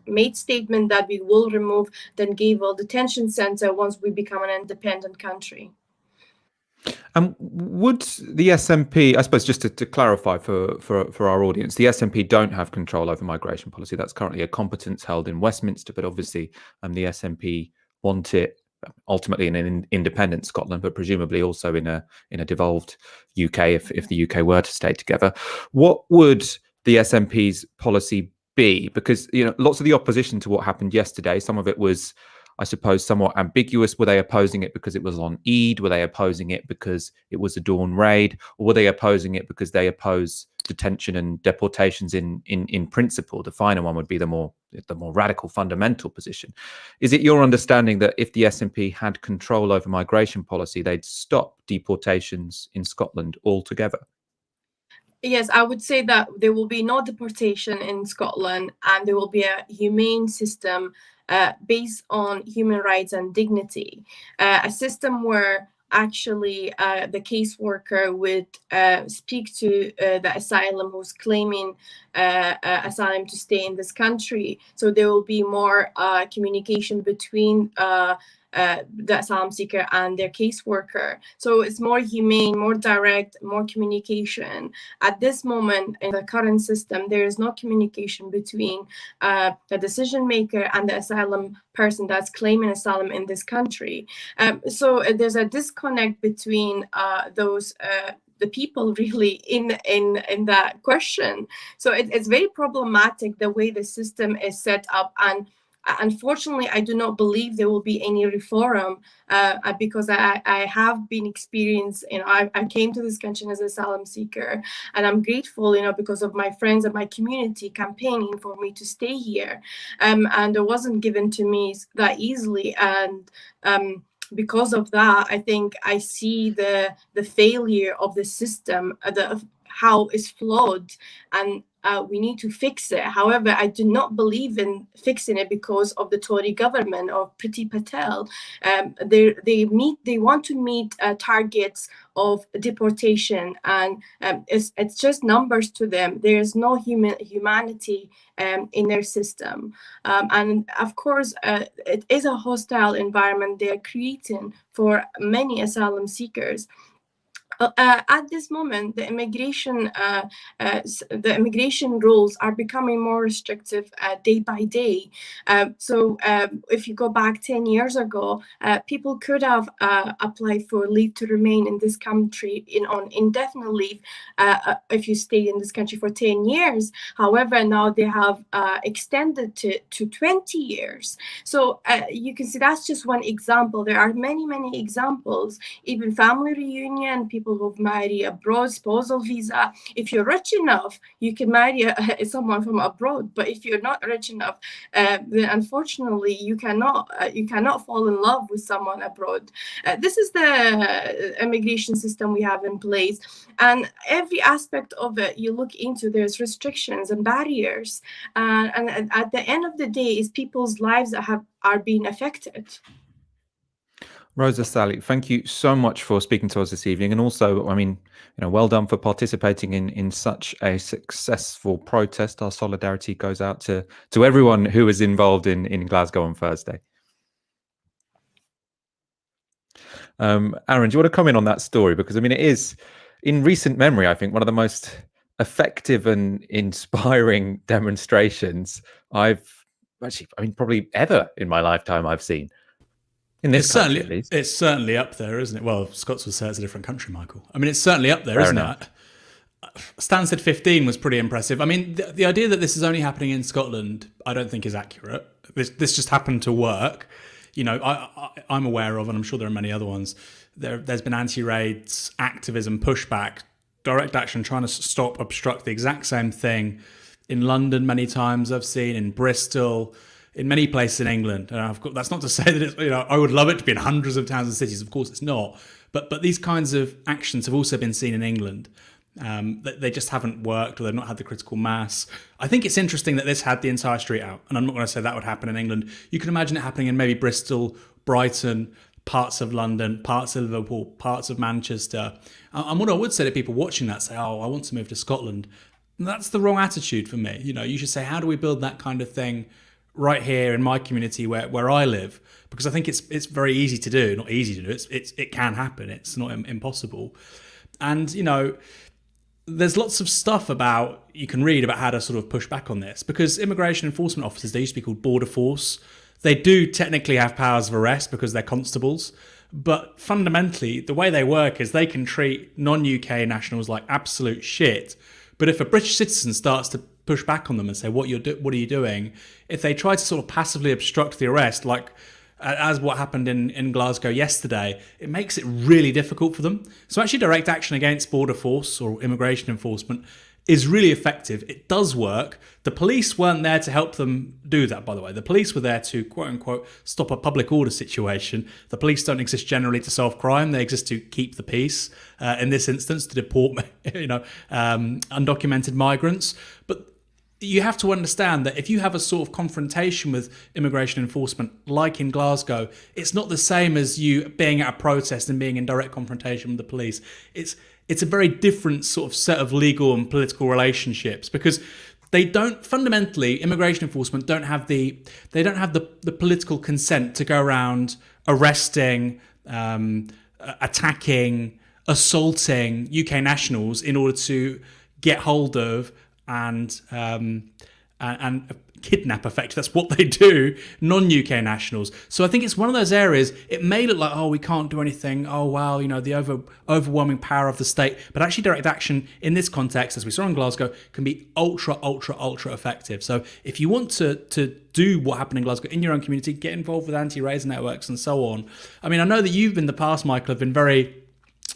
Speaker 11: made statement that we will remove the Gayville detention center once we become an independent country.
Speaker 1: Would the SNP, I suppose, just to clarify for our audience, the SNP don't have control over migration policy. That's currently a competence held in Westminster, but obviously the SNP want it ultimately in an independent Scotland, but presumably also in a devolved UK if the UK were to stay together. What would the SNP's policy be? Because lots of the opposition to what happened yesterday, some of it was, I suppose, somewhat ambiguous. Were they opposing it because it was on Eid? Were they opposing it because it was a dawn raid? Or were they opposing it because they oppose detention and deportations in principle? The final one would be the more radical fundamental position. Is it your understanding that if the SNP had control over migration policy, they'd stop deportations in Scotland altogether?
Speaker 11: Yes, I would say that there will be no deportation in Scotland, and there will be a humane system based on human rights and dignity. A system where actually the caseworker would speak to the asylum who's claiming asylum to stay in this country. So there will be more communication between the asylum seeker and their caseworker. So it's more humane, more direct, more communication. At this moment in the current system, there is no communication between the decision maker and the asylum person that's claiming asylum in this country. So there's a disconnect between those the people really in that question. So it's very problematic the way the system is set up, and unfortunately, I do not believe there will be any reform because I have been experienced, I came to this country as an asylum seeker, and I'm grateful, because of my friends and my community campaigning for me to stay here. And it wasn't given to me that easily. And because of that, I think I see the failure of the system, how it's flawed, and we need to fix it. However, I do not believe in fixing it because of the Tory government or Priti Patel. They want to meet targets of deportation, and it's just numbers to them. There is no humanity in their system, and of course, it is a hostile environment they are creating for many asylum seekers. At this moment, the immigration rules are becoming more restrictive day by day. So if you go back 10 years ago, people could have applied for leave to remain in this country on indefinite leave if you stayed in this country for 10 years. However, now they have extended to 20 years. So you can see that's just one example. There are many, many examples, even family reunion, people who've married abroad, spousal visa. If you're rich enough, you can marry someone from abroad. But if you're not rich enough, then unfortunately you cannot fall in love with someone abroad. This is the immigration system we have in place, and every aspect of it you look into, there's restrictions and barriers, and at the end of the day, is people's lives that are being affected.
Speaker 1: Rosa Sally, thank you so much for speaking to us this evening, and also, I mean, well done for participating in such a successful protest. Our solidarity goes out to everyone who was involved in Glasgow on Thursday. Aaron, do you want to comment on that story? Because I mean, it is, in recent memory, I think one of the most effective and inspiring demonstrations probably ever in my lifetime I've seen. In this country, at least.
Speaker 5: It's certainly up there, isn't it? Well, Scots would say it's a different country, Michael. I mean, it's certainly up there, isn't it? Stansted 15 was pretty impressive. I mean, the idea that this is only happening in Scotland, I don't think is accurate. This just happened to work. I'm aware of, and I'm sure there are many other ones, there's been anti-raids, activism, pushback, direct action, trying to obstruct the exact same thing in London many times I've seen, in Bristol, in many places in England. And that's not to say that it's, I would love it to be in hundreds of towns and cities. Of course it's not. But these kinds of actions have also been seen in England. They just haven't worked, or they've not had the critical mass. I think it's interesting that this had the entire street out. And I'm not going to say that would happen in England. You can imagine it happening in maybe Bristol, Brighton, parts of London, parts of Liverpool, parts of Manchester. And what I would say to people watching that, say, oh, I want to move to Scotland. And that's the wrong attitude for me. You should say, how do we build that kind of thing right here in my community where I live? Because I think it's very easy to do. Not easy to do. It can happen. It's not impossible. And, there's lots of stuff you can read about how to sort of push back on this, because immigration enforcement officers, they used to be called border force. They do technically have powers of arrest because they're constables. But fundamentally, the way they work is they can treat non-UK nationals like absolute shit. But if a British citizen starts to push back on them and say, what are you doing? If they try to sort of passively obstruct the arrest, like as what happened in Glasgow yesterday, it makes it really difficult for them. So actually direct action against border force or immigration enforcement is really effective. It does work. The police weren't there to help them do that, by the way. The police were there to, quote unquote, stop a public order situation. The police don't exist generally to solve crime. They exist to keep the peace. In this instance, to deport, undocumented migrants. But you have to understand that if you have a sort of confrontation with immigration enforcement, like in Glasgow, it's not the same as you being at a protest and being in direct confrontation with the police. It's a very different sort of set of legal and political relationships, because they don't, fundamentally, immigration enforcement don't have the political consent to go around arresting, attacking, assaulting UK nationals in order to get hold of and kidnap effect. That's what they do, non-UK nationals. So I think it's one of those areas, it may look like, oh, we can't do anything. Oh, well, the overwhelming power of the state. But actually direct action in this context, as we saw in Glasgow, can be ultra, ultra, ultra effective. So if you want to do what happened in Glasgow in your own community, get involved with anti-Raiser networks and so on. I mean, I know that you've in the past, Michael, have been very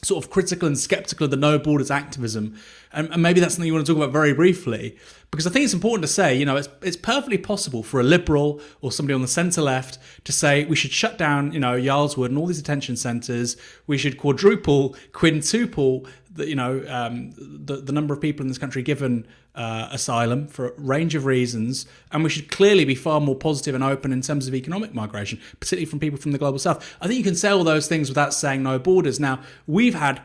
Speaker 5: sort of critical and skeptical of the no borders activism. And maybe that's something you want to talk about very briefly, because I think it's important to say, it's perfectly possible for a liberal or somebody on the centre left to say we should shut down, Yarlswood and all these detention centres. We should quintuple the number of people in this country given asylum for a range of reasons, and we should clearly be far more positive and open in terms of economic migration, particularly from people from the global south. I think you can say all those things without saying no borders. Now, we've had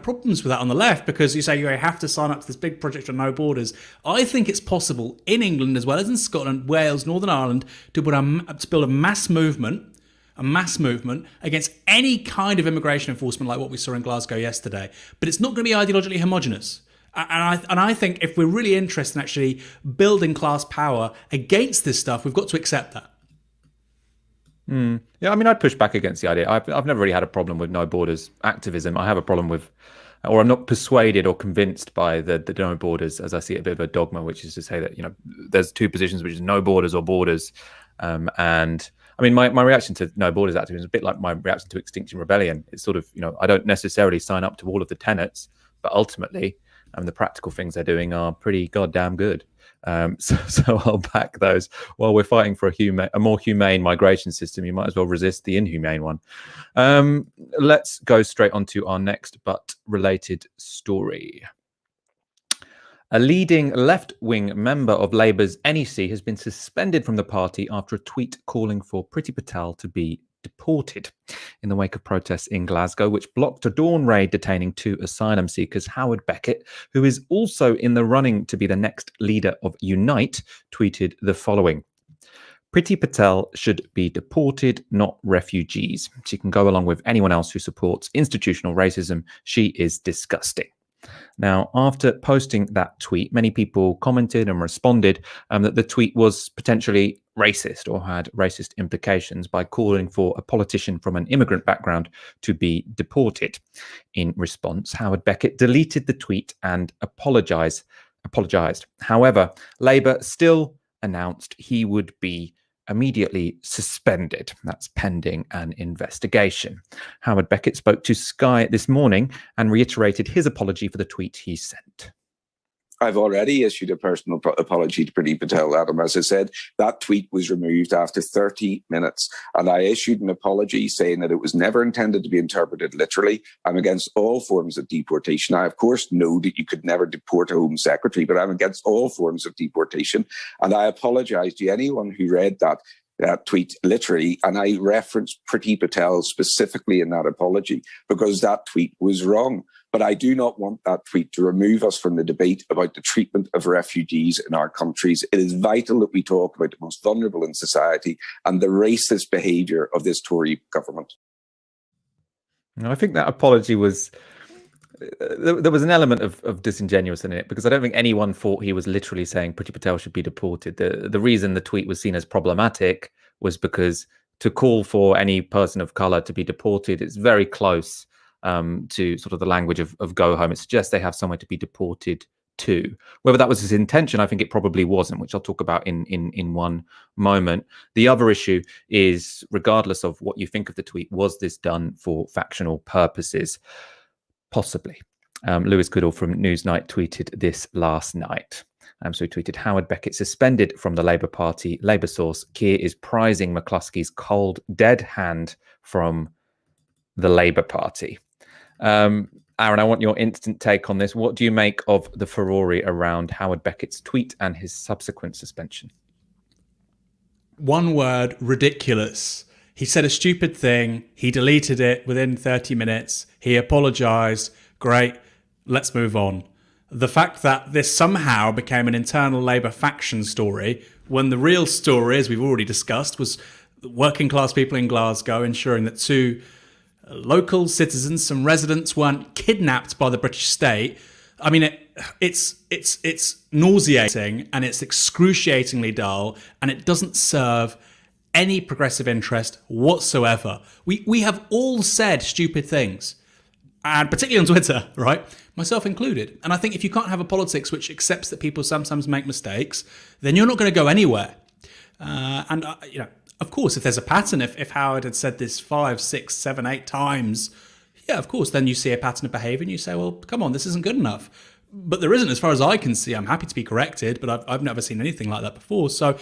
Speaker 5: problems with that on the left, because you say you have to sign up to this big project on no borders. I think it's possible in England as well as in Scotland, Wales, Northern Ireland to build a mass movement against any kind of immigration enforcement like what we saw in Glasgow yesterday. But it's not going to be ideologically homogenous. And I think if we're really interested in actually building class power against this stuff, we've got to accept that.
Speaker 1: Yeah, I mean, I'd push back against the idea. I've never really had a problem with no borders activism. I have a problem with, or I'm not persuaded or convinced by the no borders, as I see it, a bit of a dogma, which is to say that, there's two positions, which is no borders or borders. And I mean, my reaction to no borders activism is a bit like my reaction to Extinction Rebellion. It's sort of, I don't necessarily sign up to all of the tenets, but ultimately, the practical things they're doing are pretty goddamn good. So I'll back those. While we're fighting for a more humane migration system, you might as well resist the inhumane one. Let's go straight on to our next but related story. A leading left-wing member of Labour's NEC has been suspended from the party after a tweet calling for Priti Patel to be deported in the wake of protests in Glasgow, which blocked a dawn raid detaining 2 asylum seekers. Howard Beckett, who is also in the running to be the next leader of Unite, tweeted the following: Priti Patel should be deported, not refugees. She can go along with anyone else who supports institutional racism. She is disgusting. Now, after posting that tweet, many people commented and responded that the tweet was potentially racist or had racist implications by calling for a politician from an immigrant background to be deported. In response, Howard Beckett deleted the tweet and apologized. However, Labour still announced he would be immediately suspended. That's pending an investigation. Howard Beckett spoke to Sky this morning and reiterated his apology for the tweet he sent.
Speaker 12: I've already issued a personal apology to Priti Patel, Adam. As I said, that tweet was removed after 30 minutes. And I issued an apology saying that it was never intended to be interpreted literally. I'm against all forms of deportation. I, of course, know that you could never deport a Home Secretary, but I'm against all forms of deportation. And I apologise to anyone who read that tweet literally, and I referenced Priti Patel specifically in that apology because that tweet was wrong. But I do not want that tweet to remove us from the debate about the treatment of refugees in our countries. It is vital that we talk about the most vulnerable in society and the racist behaviour of this Tory government.
Speaker 1: I think that apology was... There was an element of disingenuous in it, because I don't think anyone thought he was literally saying Priti Patel should be deported. The reason the tweet was seen as problematic was because to call for any person of colour to be deported, it's very close to sort of the language of go home. It suggests they have somewhere to be deported to. Whether that was his intention, I think it probably wasn't, which I'll talk about in one moment. The other issue is, regardless of what you think of the tweet, was this done for factional purposes? Possibly. Lewis Goodall from Newsnight tweeted this last night. So he tweeted, Howard Beckett suspended from the Labour Party. Labour source, Keir is prizing McCluskey's cold, dead hand from the Labour Party. Aaron, I want your instant take on this. What do you make of the furore around Howard Beckett's tweet and his subsequent suspension?
Speaker 5: One word: ridiculous. He said a stupid thing. He deleted it within 30 minutes. He apologised. Great. Let's move on. The fact that this somehow became an internal Labour faction story, when the real story, as we've already discussed, was working class people in Glasgow ensuring that 2 local citizens, some residents, weren't kidnapped by the British state. I mean, it's nauseating and it's excruciatingly dull, and it doesn't serve any progressive interest whatsoever. We have all said stupid things, and particularly on Twitter, right? Myself included. And I think if you can't have a politics which accepts that people sometimes make mistakes, then you're not going to go anywhere. Of course, if there's a pattern, if Howard had said this 5, 6, 7, 8 times, yeah, of course, then you see a pattern of behaviour and you say, well, come on, this isn't good enough. But there isn't, as far as I can see. I'm happy to be corrected, but I've never seen anything like that before. So,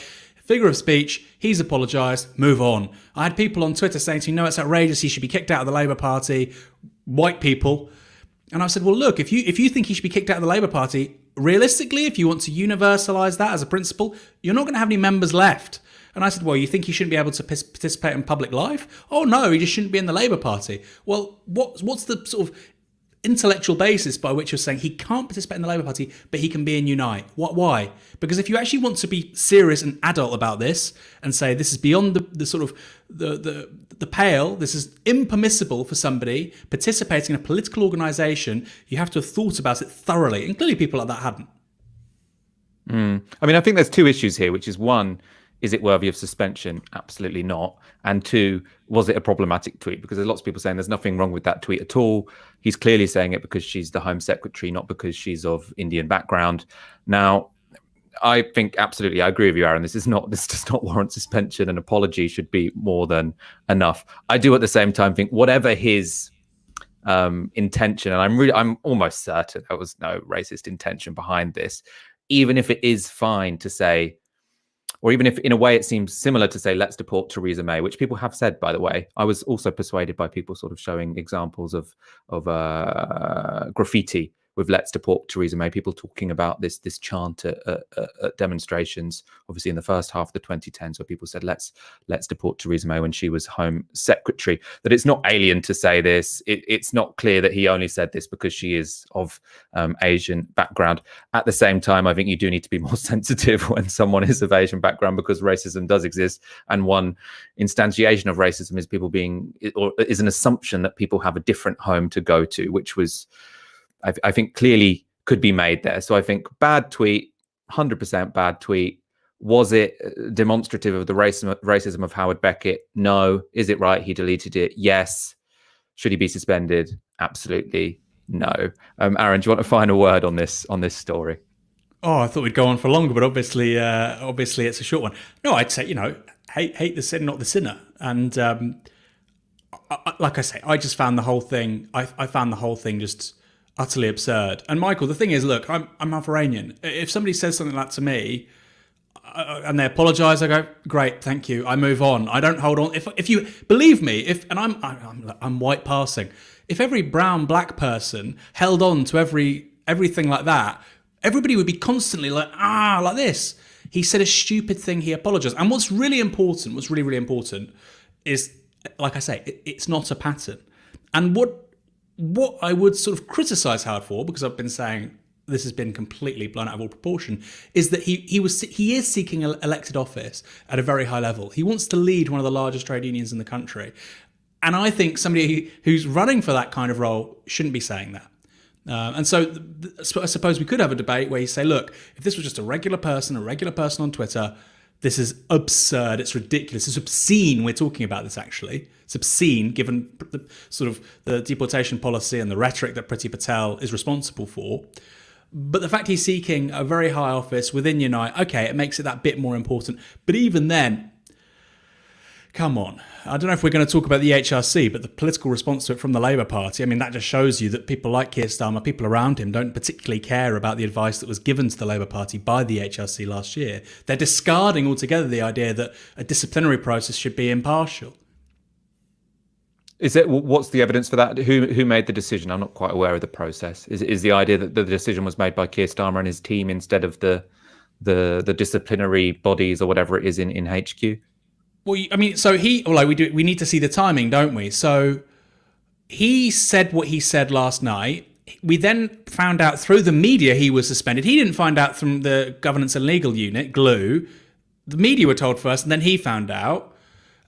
Speaker 5: figure of speech, he's apologised, move on. I had people on Twitter saying to me, no, it's outrageous, he should be kicked out of the Labour Party, white people. And I said, well, look, if you think he should be kicked out of the Labour Party, realistically, if you want to universalise that as a principle, you're not going to have any members left. And I said, well, you think he shouldn't be able to participate in public life? Oh, no, he just shouldn't be in the Labour Party. Well, what's the sort of intellectual basis by which you're saying he can't participate in the Labour Party, but he can be in Unite? Why? Because if you actually want to be serious and adult about this and say this is beyond the sort of the pale, this is impermissible for somebody participating in a political organisation, you have to have thought about it thoroughly. And clearly people like that hadn't.
Speaker 1: I mean, I think there's two issues here, which is one, is it worthy of suspension? Absolutely not. And two, was it a problematic tweet? Because there's lots of people saying there's nothing wrong with that tweet at all. He's clearly saying it because she's the Home Secretary, not because she's of Indian background. Now, I think absolutely, I agree with you, Aaron. This does not warrant suspension. An apology should be more than enough. I do at the same time think whatever his intention, and I'm almost certain there was no racist intention behind this, even if it is fine to say, or even if in a way it seems similar to say, let's deport Theresa May, which people have said, by the way. I was also persuaded by people sort of showing examples of graffiti with let's deport Theresa May, people talking about this chant at demonstrations, obviously in the first half of the 2010s, where people said, let's deport Theresa May when she was Home Secretary. That it's not alien to say this. It's not clear that he only said this because she is of Asian background. At the same time, I think you do need to be more sensitive when someone is of Asian background, because racism does exist. And one instantiation of racism is people is an assumption that people have a different home to go to, which was, I think, clearly could be made there. So I think bad tweet, 100% bad tweet. Was it demonstrative of the racism of Howard Beckett? No. Is it right he deleted it? Yes. Should he be suspended? Absolutely no. Aaron, do you want a final word on this story?
Speaker 5: Oh, I thought we'd go on for longer, but obviously it's a short one. No, I'd say, hate the sin, not the sinner. And like I say, I just found the whole thing. I found the whole thing just utterly absurd. And Michael, the thing is, look, I'm Iranian. If somebody says something like that to me and they apologise, I go, great, thank you. I move on. I don't hold on. If you believe me, I'm white passing. If every brown black person held on to everything like that, everybody would be constantly like this. He said a stupid thing. He apologised. And what's really important is, like I say, it's not a pattern. And what I would sort of criticise Howard for, because I've been saying this has been completely blown out of all proportion, is that he is seeking elected office at a very high level. He wants to lead one of the largest trade unions in the country. And I think somebody who's running for that kind of role shouldn't be saying that. And so I suppose we could have a debate where you say, look, if this was just a regular person on Twitter, this is absurd. It's ridiculous. It's obscene. We're talking about this, actually. It's obscene, given the sort of the deportation policy and the rhetoric that Priti Patel is responsible for. But the fact he's seeking a very high office within Unite, okay, it makes it that bit more important. But even then, come on. I don't know if we're going to talk about the HRC, but the political response to it from the Labour Party, I mean, that just shows you that people like Keir Starmer, people around him, don't particularly care about the advice that was given to the Labour Party by the HRC last year. They're discarding altogether the idea that a disciplinary process should be impartial.
Speaker 1: What's the evidence for that? Who made the decision? I'm not quite aware of the process. Is the idea that the decision was made by Keir Starmer and his team instead of the disciplinary bodies or whatever it is in HQ?
Speaker 5: Well, I mean, so we need to see the timing, don't we? So he said what he said last night. We then found out through the media he was suspended. He didn't find out from the Governance and Legal Unit, GLUE. The media were told first, and then he found out.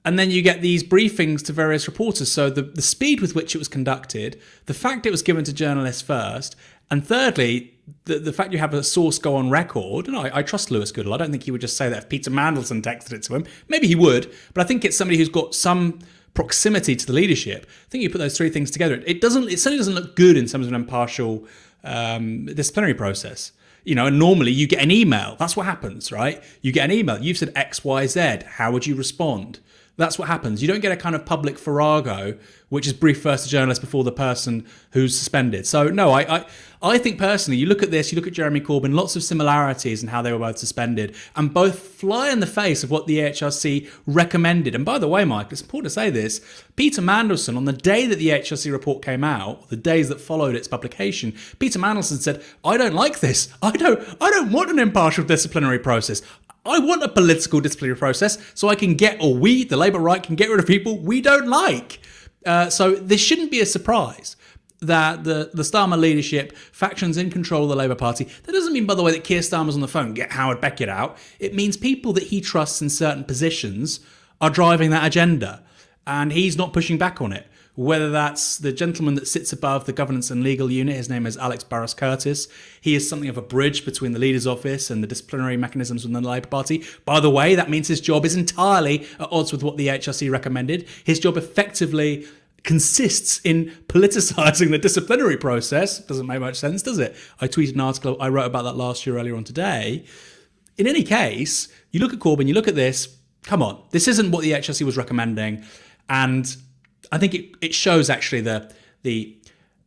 Speaker 5: And then you get these briefings to various reporters. So the speed with which it was conducted, the fact it was given to journalists first, And thirdly, the fact you have a source go on record, and I trust Lewis Goodall. I don't think he would just say that if Peter Mandelson texted it to him. Maybe he would, but I think it's somebody who's got some proximity to the leadership. I think you put those three things together. It certainly doesn't look good in terms of an impartial disciplinary process. You know, and normally you get an email. That's what happens, right? You get an email. You've said X, Y, Z. How would you respond? That's what happens. You don't get a kind of public farrago, which is briefed first to journalists before the person who's suspended. So no, I think personally, you look at this, you look at Jeremy Corbyn, lots of similarities in how they were both suspended, and both fly in the face of what the HRC recommended. And by the way, Mike, it's important to say this, Peter Mandelson, on the day that the HRC report came out, the days that followed its publication, Peter Mandelson said, I don't like this. I don't want an impartial disciplinary process. I want a political disciplinary process so I can get, or we, the Labour right, can get rid of people we don't like. So this shouldn't be a surprise that the Starmer leadership, factions in control of the Labour Party, that doesn't mean, by the way, that Keir Starmer's on the phone, get Howard Beckett out. It means people that he trusts in certain positions are driving that agenda, and he's not pushing back on it. Whether that's the gentleman that sits above the governance and legal unit, his name is Alex Barras-Curtis. He is something of a bridge between the leader's office and the disciplinary mechanisms within the Labour Party. By the way, that means his job is entirely at odds with what the HRC recommended. His job effectively consists in politicising the disciplinary process. Doesn't make much sense, does it? I tweeted an article I wrote about that last year earlier on today. In any case, you look at Corbyn, you look at this, come on, this isn't what the HRC was recommending. And I think it shows actually the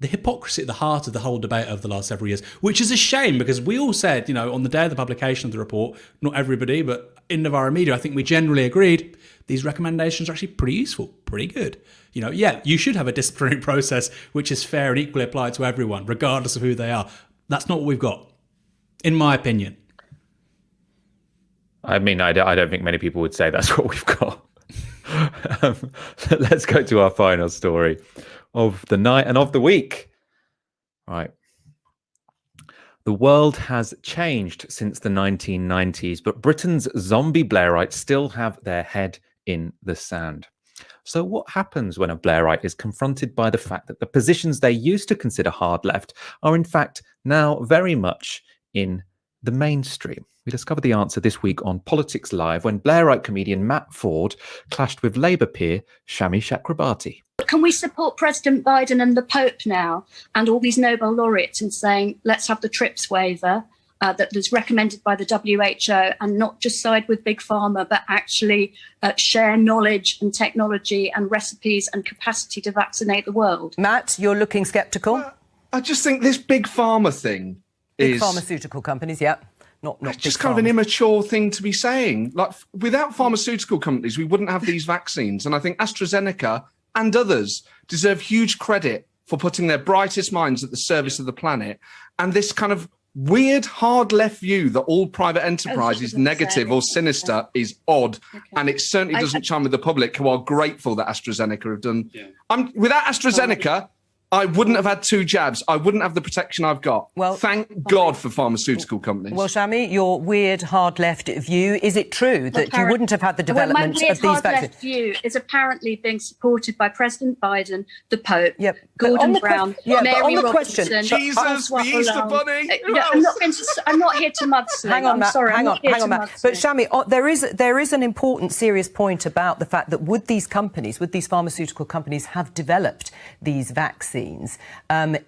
Speaker 5: hypocrisy at the heart of the whole debate over the last several years, which is a shame because we all said, you know, on the day of the publication of the report, not everybody, but in Novara Media, I think we generally agreed these recommendations are actually pretty useful, pretty good. You know, yeah, you should have a disciplinary process which is fair and equally applied to everyone, regardless of who they are. That's not what we've got, in my opinion.
Speaker 1: I mean, I don't think many people would say that's what we've got. Let's go to our final story of the night and of the week. Right. The world has changed since the 1990s, but Britain's zombie Blairites still have their head in the sand. So what happens when a Blairite is confronted by the fact that the positions they used to consider hard left are in fact now very much in the mainstream? We discovered the answer this week on Politics Live when Blairite comedian Matt Ford clashed with Labour peer Shami Chakrabarti.
Speaker 13: Can we support President Biden and the Pope now and all these Nobel laureates in saying, let's have the TRIPS waiver that was recommended by the WHO and not just side with Big Pharma, but actually share knowledge and technology and recipes and capacity to vaccinate the world?
Speaker 14: Matt, you're looking sceptical?
Speaker 15: Well, I just think this Big Pharma thing
Speaker 14: is... Big pharmaceutical companies, yeah. Not
Speaker 15: just kind of an immature thing to be saying. Like, without pharmaceutical companies, we wouldn't have these vaccines. And I think AstraZeneca and others deserve huge credit for putting their brightest minds at the service of the planet. And this kind of weird, hard left view that all private enterprise is negative or sinister is odd. Okay. And it certainly doesn't chime with the public, who are grateful that AstraZeneca have done. Yeah. Without AstraZeneca, I wouldn't have had 2 jabs. I wouldn't have the protection I've got. Well, thank God for pharmaceutical companies.
Speaker 14: Well, Shami, your weird hard left view, is it true that you wouldn't have had the development of these vaccines?
Speaker 13: My weird hard left view is apparently being supported by President Biden, the Pope, Gordon Brown, Mary Robinson,
Speaker 15: Jesus, the Easter Bunny.
Speaker 13: I'm not here to mudsling.
Speaker 14: Hang on, Matt.
Speaker 13: Hang on,
Speaker 14: Matt. But Shami, there is an important, serious point about the fact that would these pharmaceutical companies have developed these vaccines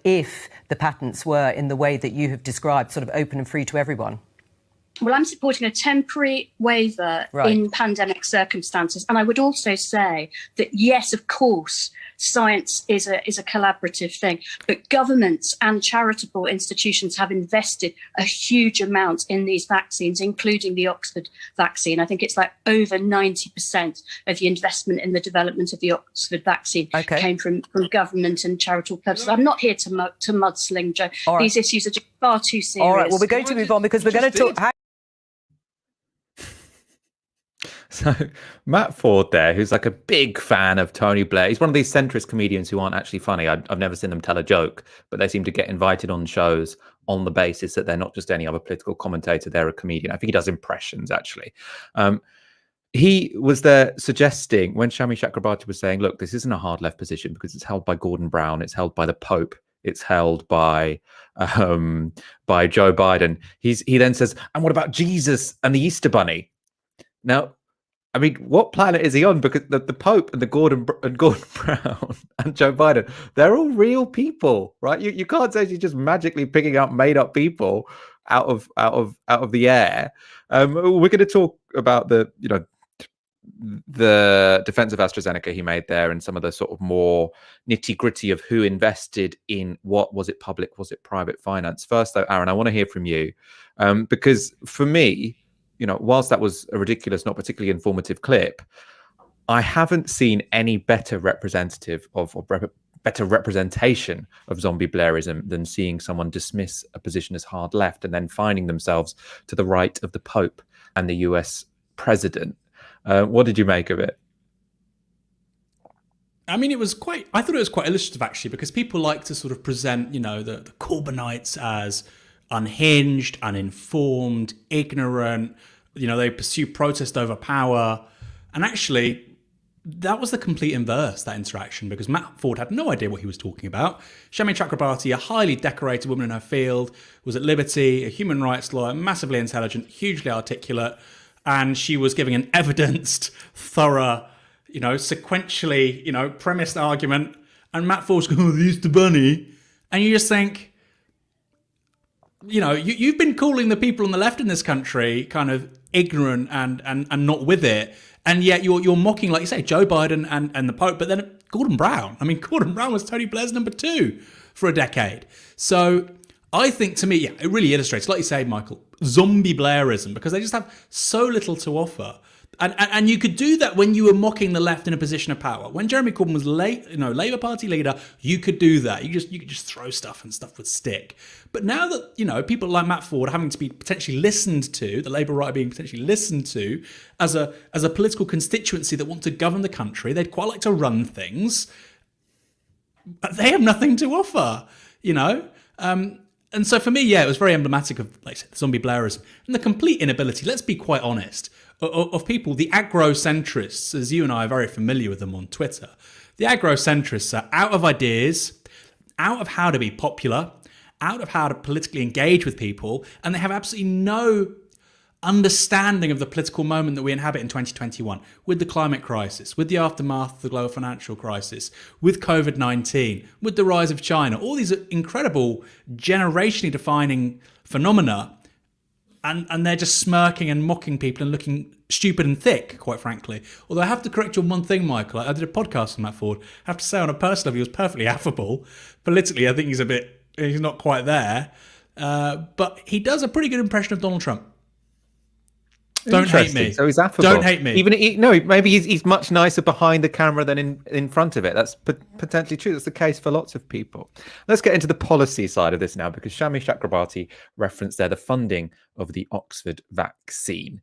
Speaker 14: if the patents were in the way that you have described, sort of open and free to everyone?
Speaker 13: Well, I'm supporting a temporary waiver in pandemic circumstances. And I would also say that, yes, of course, science is a collaborative thing, but governments and charitable institutions have invested a huge amount in these vaccines, including the Oxford vaccine. I think it's like over 90% of the investment in the development of the Oxford vaccine came from government and charitable purposes. I'm not here to mudsling, Joe. Right. These issues are just far too serious.
Speaker 14: All right, well, we're going to move on because we're going to talk...
Speaker 1: So Matt Ford there, who's like a big fan of Tony Blair. He's one of these centrist comedians who aren't actually funny. I've never seen them tell a joke, but they seem to get invited on shows on the basis that they're not just any other political commentator. They're a comedian. I think he does impressions, actually. He was there suggesting, when Shami Chakrabarti was saying, look, this isn't a hard left position because it's held by Gordon Brown, it's held by the Pope. it's held by Joe Biden. He then says, and what about Jesus and the Easter Bunny? Now, I mean, what planet is he on? Because the Pope and Gordon Brown and Joe Biden, they're all real people, right? You can't say she's just magically picking out made up people out of the air. We're going to talk about the defense of AstraZeneca he made there and some of the sort of more nitty gritty of who invested in what. Was it public? Was it private finance? First, though, Aaron, I want to hear from you because for me, whilst that was a ridiculous, not particularly informative clip, I haven't seen any better representative better representation of zombie Blairism than seeing someone dismiss a position as hard left and then finding themselves to the right of the Pope and the US president. What did you make of it?
Speaker 5: I mean, I thought it was quite illustrative, actually, because people like to sort of present, the Corbynites as unhinged, uninformed, ignorant. They pursue protest over power. And actually, that was the complete inverse, that interaction, because Matt Ford had no idea what he was talking about. Shami Chakrabarti, a highly decorated woman in her field, was at Liberty, a human rights lawyer, massively intelligent, hugely articulate, and she was giving an evidenced, thorough, sequentially, premised argument. And Matt Ford's going, the Easter Bunny. And you just think, you've been calling the people on the left in this country kind of ignorant and not with it. And yet you're mocking, like you say, Joe Biden and the Pope, but then Gordon Brown. I mean, Gordon Brown was Tony Blair's number 2 for a decade. So I think, to me, it really illustrates, like you say, Michael, zombie Blairism, because they just have so little to offer. And you could do that when you were mocking the left in a position of power. When Jeremy Corbyn was Labour Party leader, you could do that. You could just throw stuff and stuff would stick. But now that people like Matt Ford are having to be potentially listened to, the Labour right being potentially listened to as a political constituency that want to govern the country, they'd quite like to run things, but they have nothing to offer. And so for me, it was very emblematic of, like I said, the zombie Blairism and the complete inability. Let's be quite honest. Of people, the agrocentrists, as you and I are very familiar with them on Twitter, the agrocentrists are out of ideas, out of how to be popular, out of how to politically engage with people, and they have absolutely no understanding of the political moment that we inhabit in 2021, with the climate crisis, with the aftermath of the global financial crisis, with COVID-19, with the rise of China, all these incredible generationally defining phenomena. And they're just smirking and mocking people and looking stupid and thick, quite frankly. Although I have to correct you on one thing, Michael. I did a podcast with Matt Ford. I have to say, on a personal level, he was perfectly affable. Politically, I think he's not quite there. But he does a pretty good impression of Donald Trump. Don't hate me.
Speaker 1: So he's affable.
Speaker 5: Don't hate me.
Speaker 1: Maybe he's much nicer behind the camera than in front of it. That's potentially true. That's the case for lots of people. Let's get into the policy side of this now, because Shami Chakrabarti referenced there the funding of the Oxford vaccine.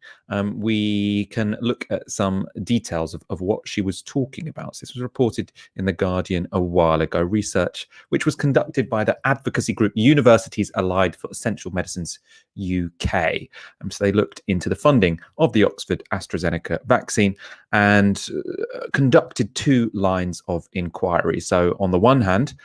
Speaker 1: We can look at some details of what she was talking about. So this was reported in The Guardian a while ago. Research which was conducted by the advocacy group Universities Allied for Essential Medicines UK. So they looked into the funding of the Oxford AstraZeneca vaccine and conducted 2 lines of inquiry. So on the one hand,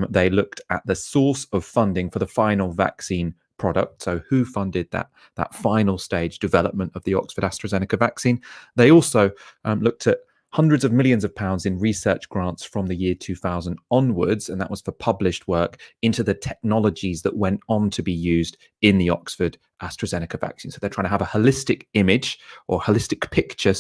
Speaker 1: they looked at the source of funding for the final vaccine product, so who funded that final stage development of the Oxford AstraZeneca vaccine. They also looked at hundreds of millions of pounds in research grants from the year 2000 onwards, and that was for published work into the technologies that went on to be used in the Oxford AstraZeneca vaccine. So they're trying to have a holistic image or holistic picture,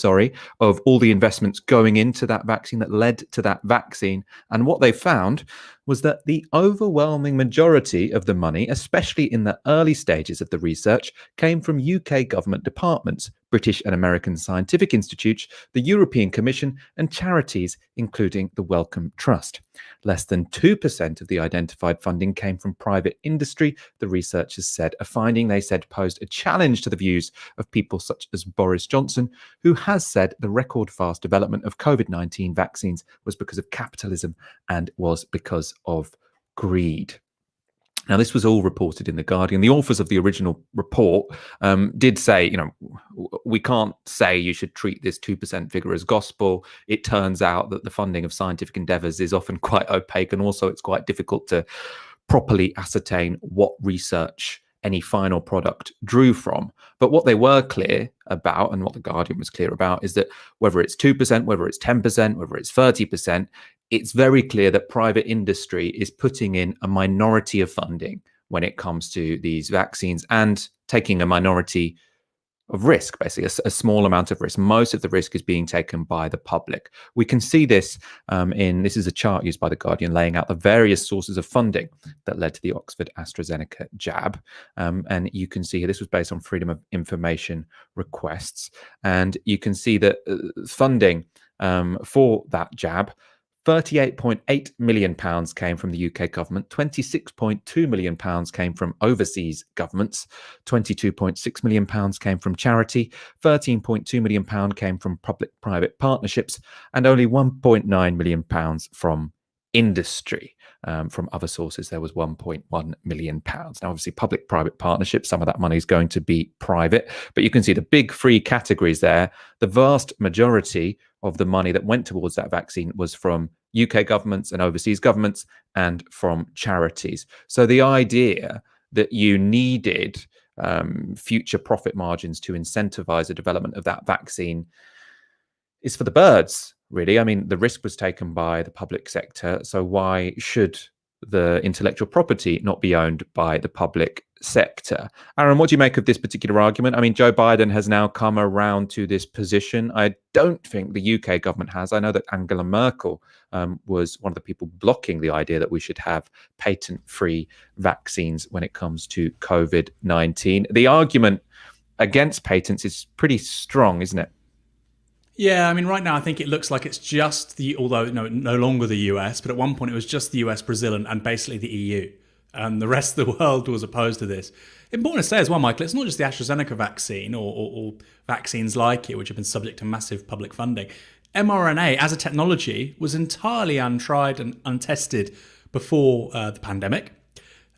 Speaker 1: of all the investments going into that vaccine that led to that vaccine. And what they found was that the overwhelming majority of the money, especially in the early stages of the research, came from UK government departments, British and American scientific institutes, the European Commission, and charities, including the Wellcome Trust. Less than 2% of the identified funding came from private industry, the researchers said, a finding they said posed a challenge to the views of people such as Boris Johnson, who has said the record fast development of COVID-19 vaccines was because of capitalism and was because of greed. Now, this was all reported in The Guardian. The authors of the original report did say, we can't say you should treat this 2% figure as gospel. It turns out that the funding of scientific endeavours is often quite opaque, and also it's quite difficult to properly ascertain what research any final product drew from. But what they were clear about, and what The Guardian was clear about, is that whether it's 2%, whether it's 10%, whether it's 30%, it's very clear that private industry is putting in a minority of funding when it comes to these vaccines and taking a minority of risk, basically a small amount of risk. Most of the risk is being taken by the public. We can see this this is a chart used by The Guardian laying out the various sources of funding that led to the Oxford AstraZeneca jab. And you can see here, this was based on Freedom of Information requests. And you can see that funding for that jab, £38.8 million came from the UK government, £26.2 million came from overseas governments, £22.6 million came from charity, £13.2 million came from public-private partnerships, and only £1.9 million from industry. From other sources, there was £1.1 million. Now, obviously, public-private partnerships, some of that money is going to be private, but you can see the big three categories there. The vast majority of the money that went towards that vaccine was from UK governments and overseas governments and from charities. So the idea that you needed future profit margins to incentivize the development of that vaccine is for the birds, really. I mean, the risk was taken by the public sector, so why should the intellectual property not be owned by the public sector? Aaron, what do you make of this particular argument? I mean, Joe Biden has now come around to this position. I don't think the UK government has. I know that Angela Merkel was one of the people blocking the idea that we should have patent-free vaccines when it comes to COVID-19. The argument against patents is pretty strong, isn't it?
Speaker 5: Yeah, I mean, right now I think it looks like it's just although no longer the US, but at one point it was just the US, Brazil, and basically the EU. And the rest of the world was opposed to this. Important to say as well, Michael, it's not just the AstraZeneca vaccine or vaccines like it, which have been subject to massive public funding. mRNA as a technology was entirely untried and untested before the pandemic.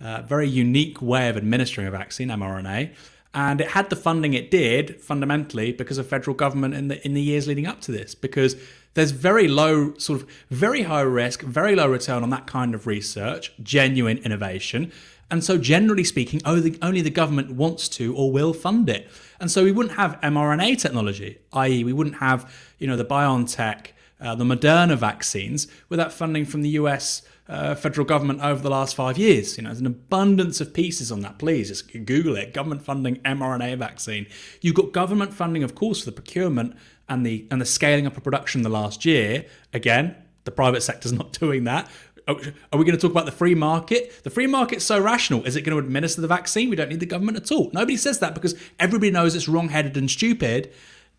Speaker 5: Very unique way of administering a vaccine, mRNA. And it had the funding it did fundamentally because of federal government in the years leading up to this, because there's very high risk, very low return on that kind of research, genuine innovation. And so generally speaking, only the government wants to or will fund it. And so we wouldn't have mRNA technology, i.e. we wouldn't have, the BioNTech, the Moderna vaccines without funding from the US federal government over the last 5 years. There's an abundance of pieces on that. Please just Google it. Government funding mRNA vaccine. You've got government funding, of course, for the procurement and the scaling up of production the last year. Again, the private sector's not doing that. Are we going to talk about the free market? The free market's so rational. Is it going to administer the vaccine? We don't need the government at all. Nobody says that because everybody knows it's wrong-headed and stupid.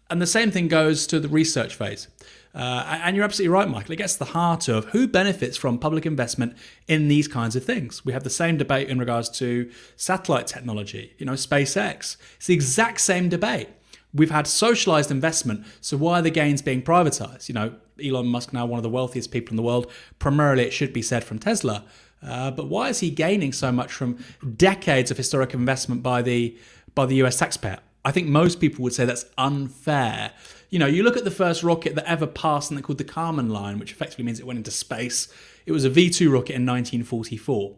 Speaker 5: And the same thing goes to the research phase. And you're absolutely right, Michael. It gets to the heart of who benefits from public investment in these kinds of things. We have the same debate in regards to satellite technology, SpaceX. It's the exact same debate. We've had socialized investment, so why are the gains being privatized? Elon Musk, now one of the wealthiest people in the world, primarily, it should be said, from Tesla. But why is he gaining so much from decades of historic investment by the US taxpayer? I think most people would say that's unfair. You look at the first rocket that ever passed something called the Kármán line, which effectively means it went into space. It was a V2 rocket in 1944.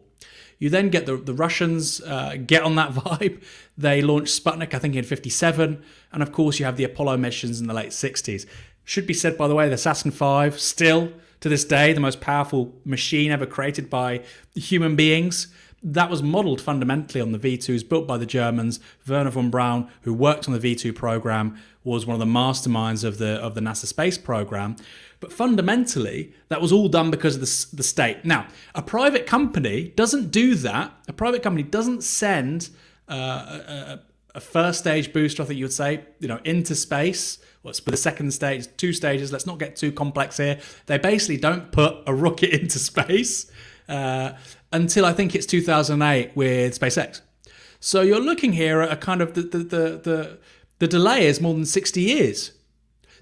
Speaker 5: You then get the Russians get on that vibe. They launched Sputnik, I think, in 1957. And of course, you have the Apollo missions in the late 60s. Should be said, by the way, the Saturn V, still to this day, the most powerful machine ever created by human beings. That was modelled fundamentally on the V2s built by the Germans. Werner von Braun, who worked on the V2 program, was one of the masterminds of the NASA space program. But fundamentally, that was all done because of the state. Now, a private company doesn't do that. A private company doesn't send a first stage booster, I think you would say, into space. Well, it's for the second stage, 2 stages. Let's not get too complex here. They basically don't put a rocket into space until I think it's 2008 with SpaceX. So you're looking here at a kind of the delay is more than 60 years.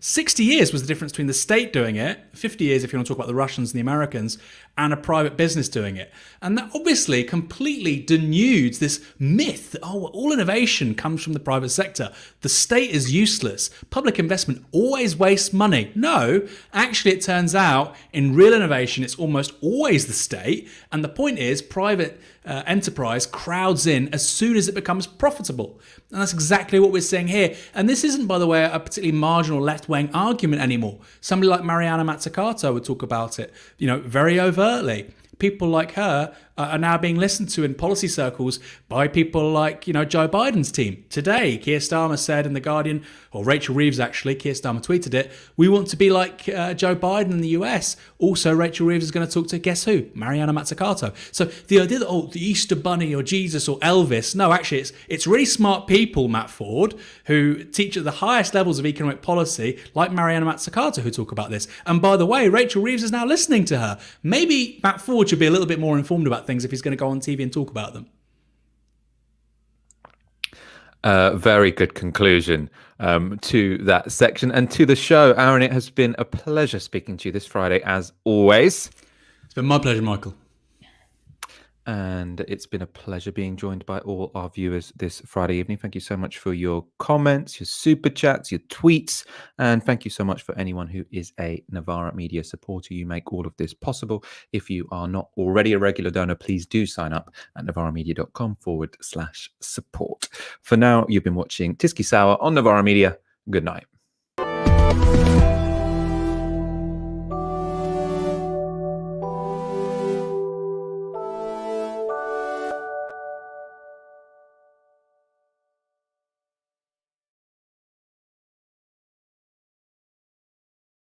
Speaker 5: 60 years was the difference between the state doing it, 50 years if you want to talk about the Russians and the Americans, and a private business doing it. And that obviously completely denudes this myth that, all innovation comes from the private sector. The state is useless. Public investment always wastes money. No, actually it turns out in real innovation it's almost always the state. And the point is private enterprise crowds in as soon as it becomes profitable. And that's exactly what we're seeing here. And this isn't, by the way, a particularly marginal left-wing argument anymore. Somebody like Mariana Mazzucato would talk about it, very overtly. People like her are now being listened to in policy circles by people like, Joe Biden's team. Today, Keir Starmer said in The Guardian, or Rachel Reeves actually, Keir Starmer tweeted it, we want to be like Joe Biden in the US. Also, Rachel Reeves is going to talk to, guess who? Mariana Mazzucato. So the idea that, the Easter Bunny or Jesus or Elvis, no, actually, it's really smart people, Matt Ford, who teach at the highest levels of economic policy, like Mariana Mazzucato, who talk about this. And by the way, Rachel Reeves is now listening to her. Maybe Matt Ford should be a little bit more informed about things if he's going to go on TV and talk about them.
Speaker 1: Very good conclusion to that section and to the show. Aaron, it has been a pleasure speaking to you this Friday, as always.
Speaker 5: It's been my pleasure, Michael.
Speaker 1: And it's been a pleasure being joined by all our viewers this Friday evening. Thank you so much for your comments, your super chats, your tweets. And thank you so much for anyone who is a Novara Media supporter. You make all of this possible. If you are not already a regular donor, please do sign up at novaramedia.com/support. For now, you've been watching Tysky Sour on Novara Media. Good night.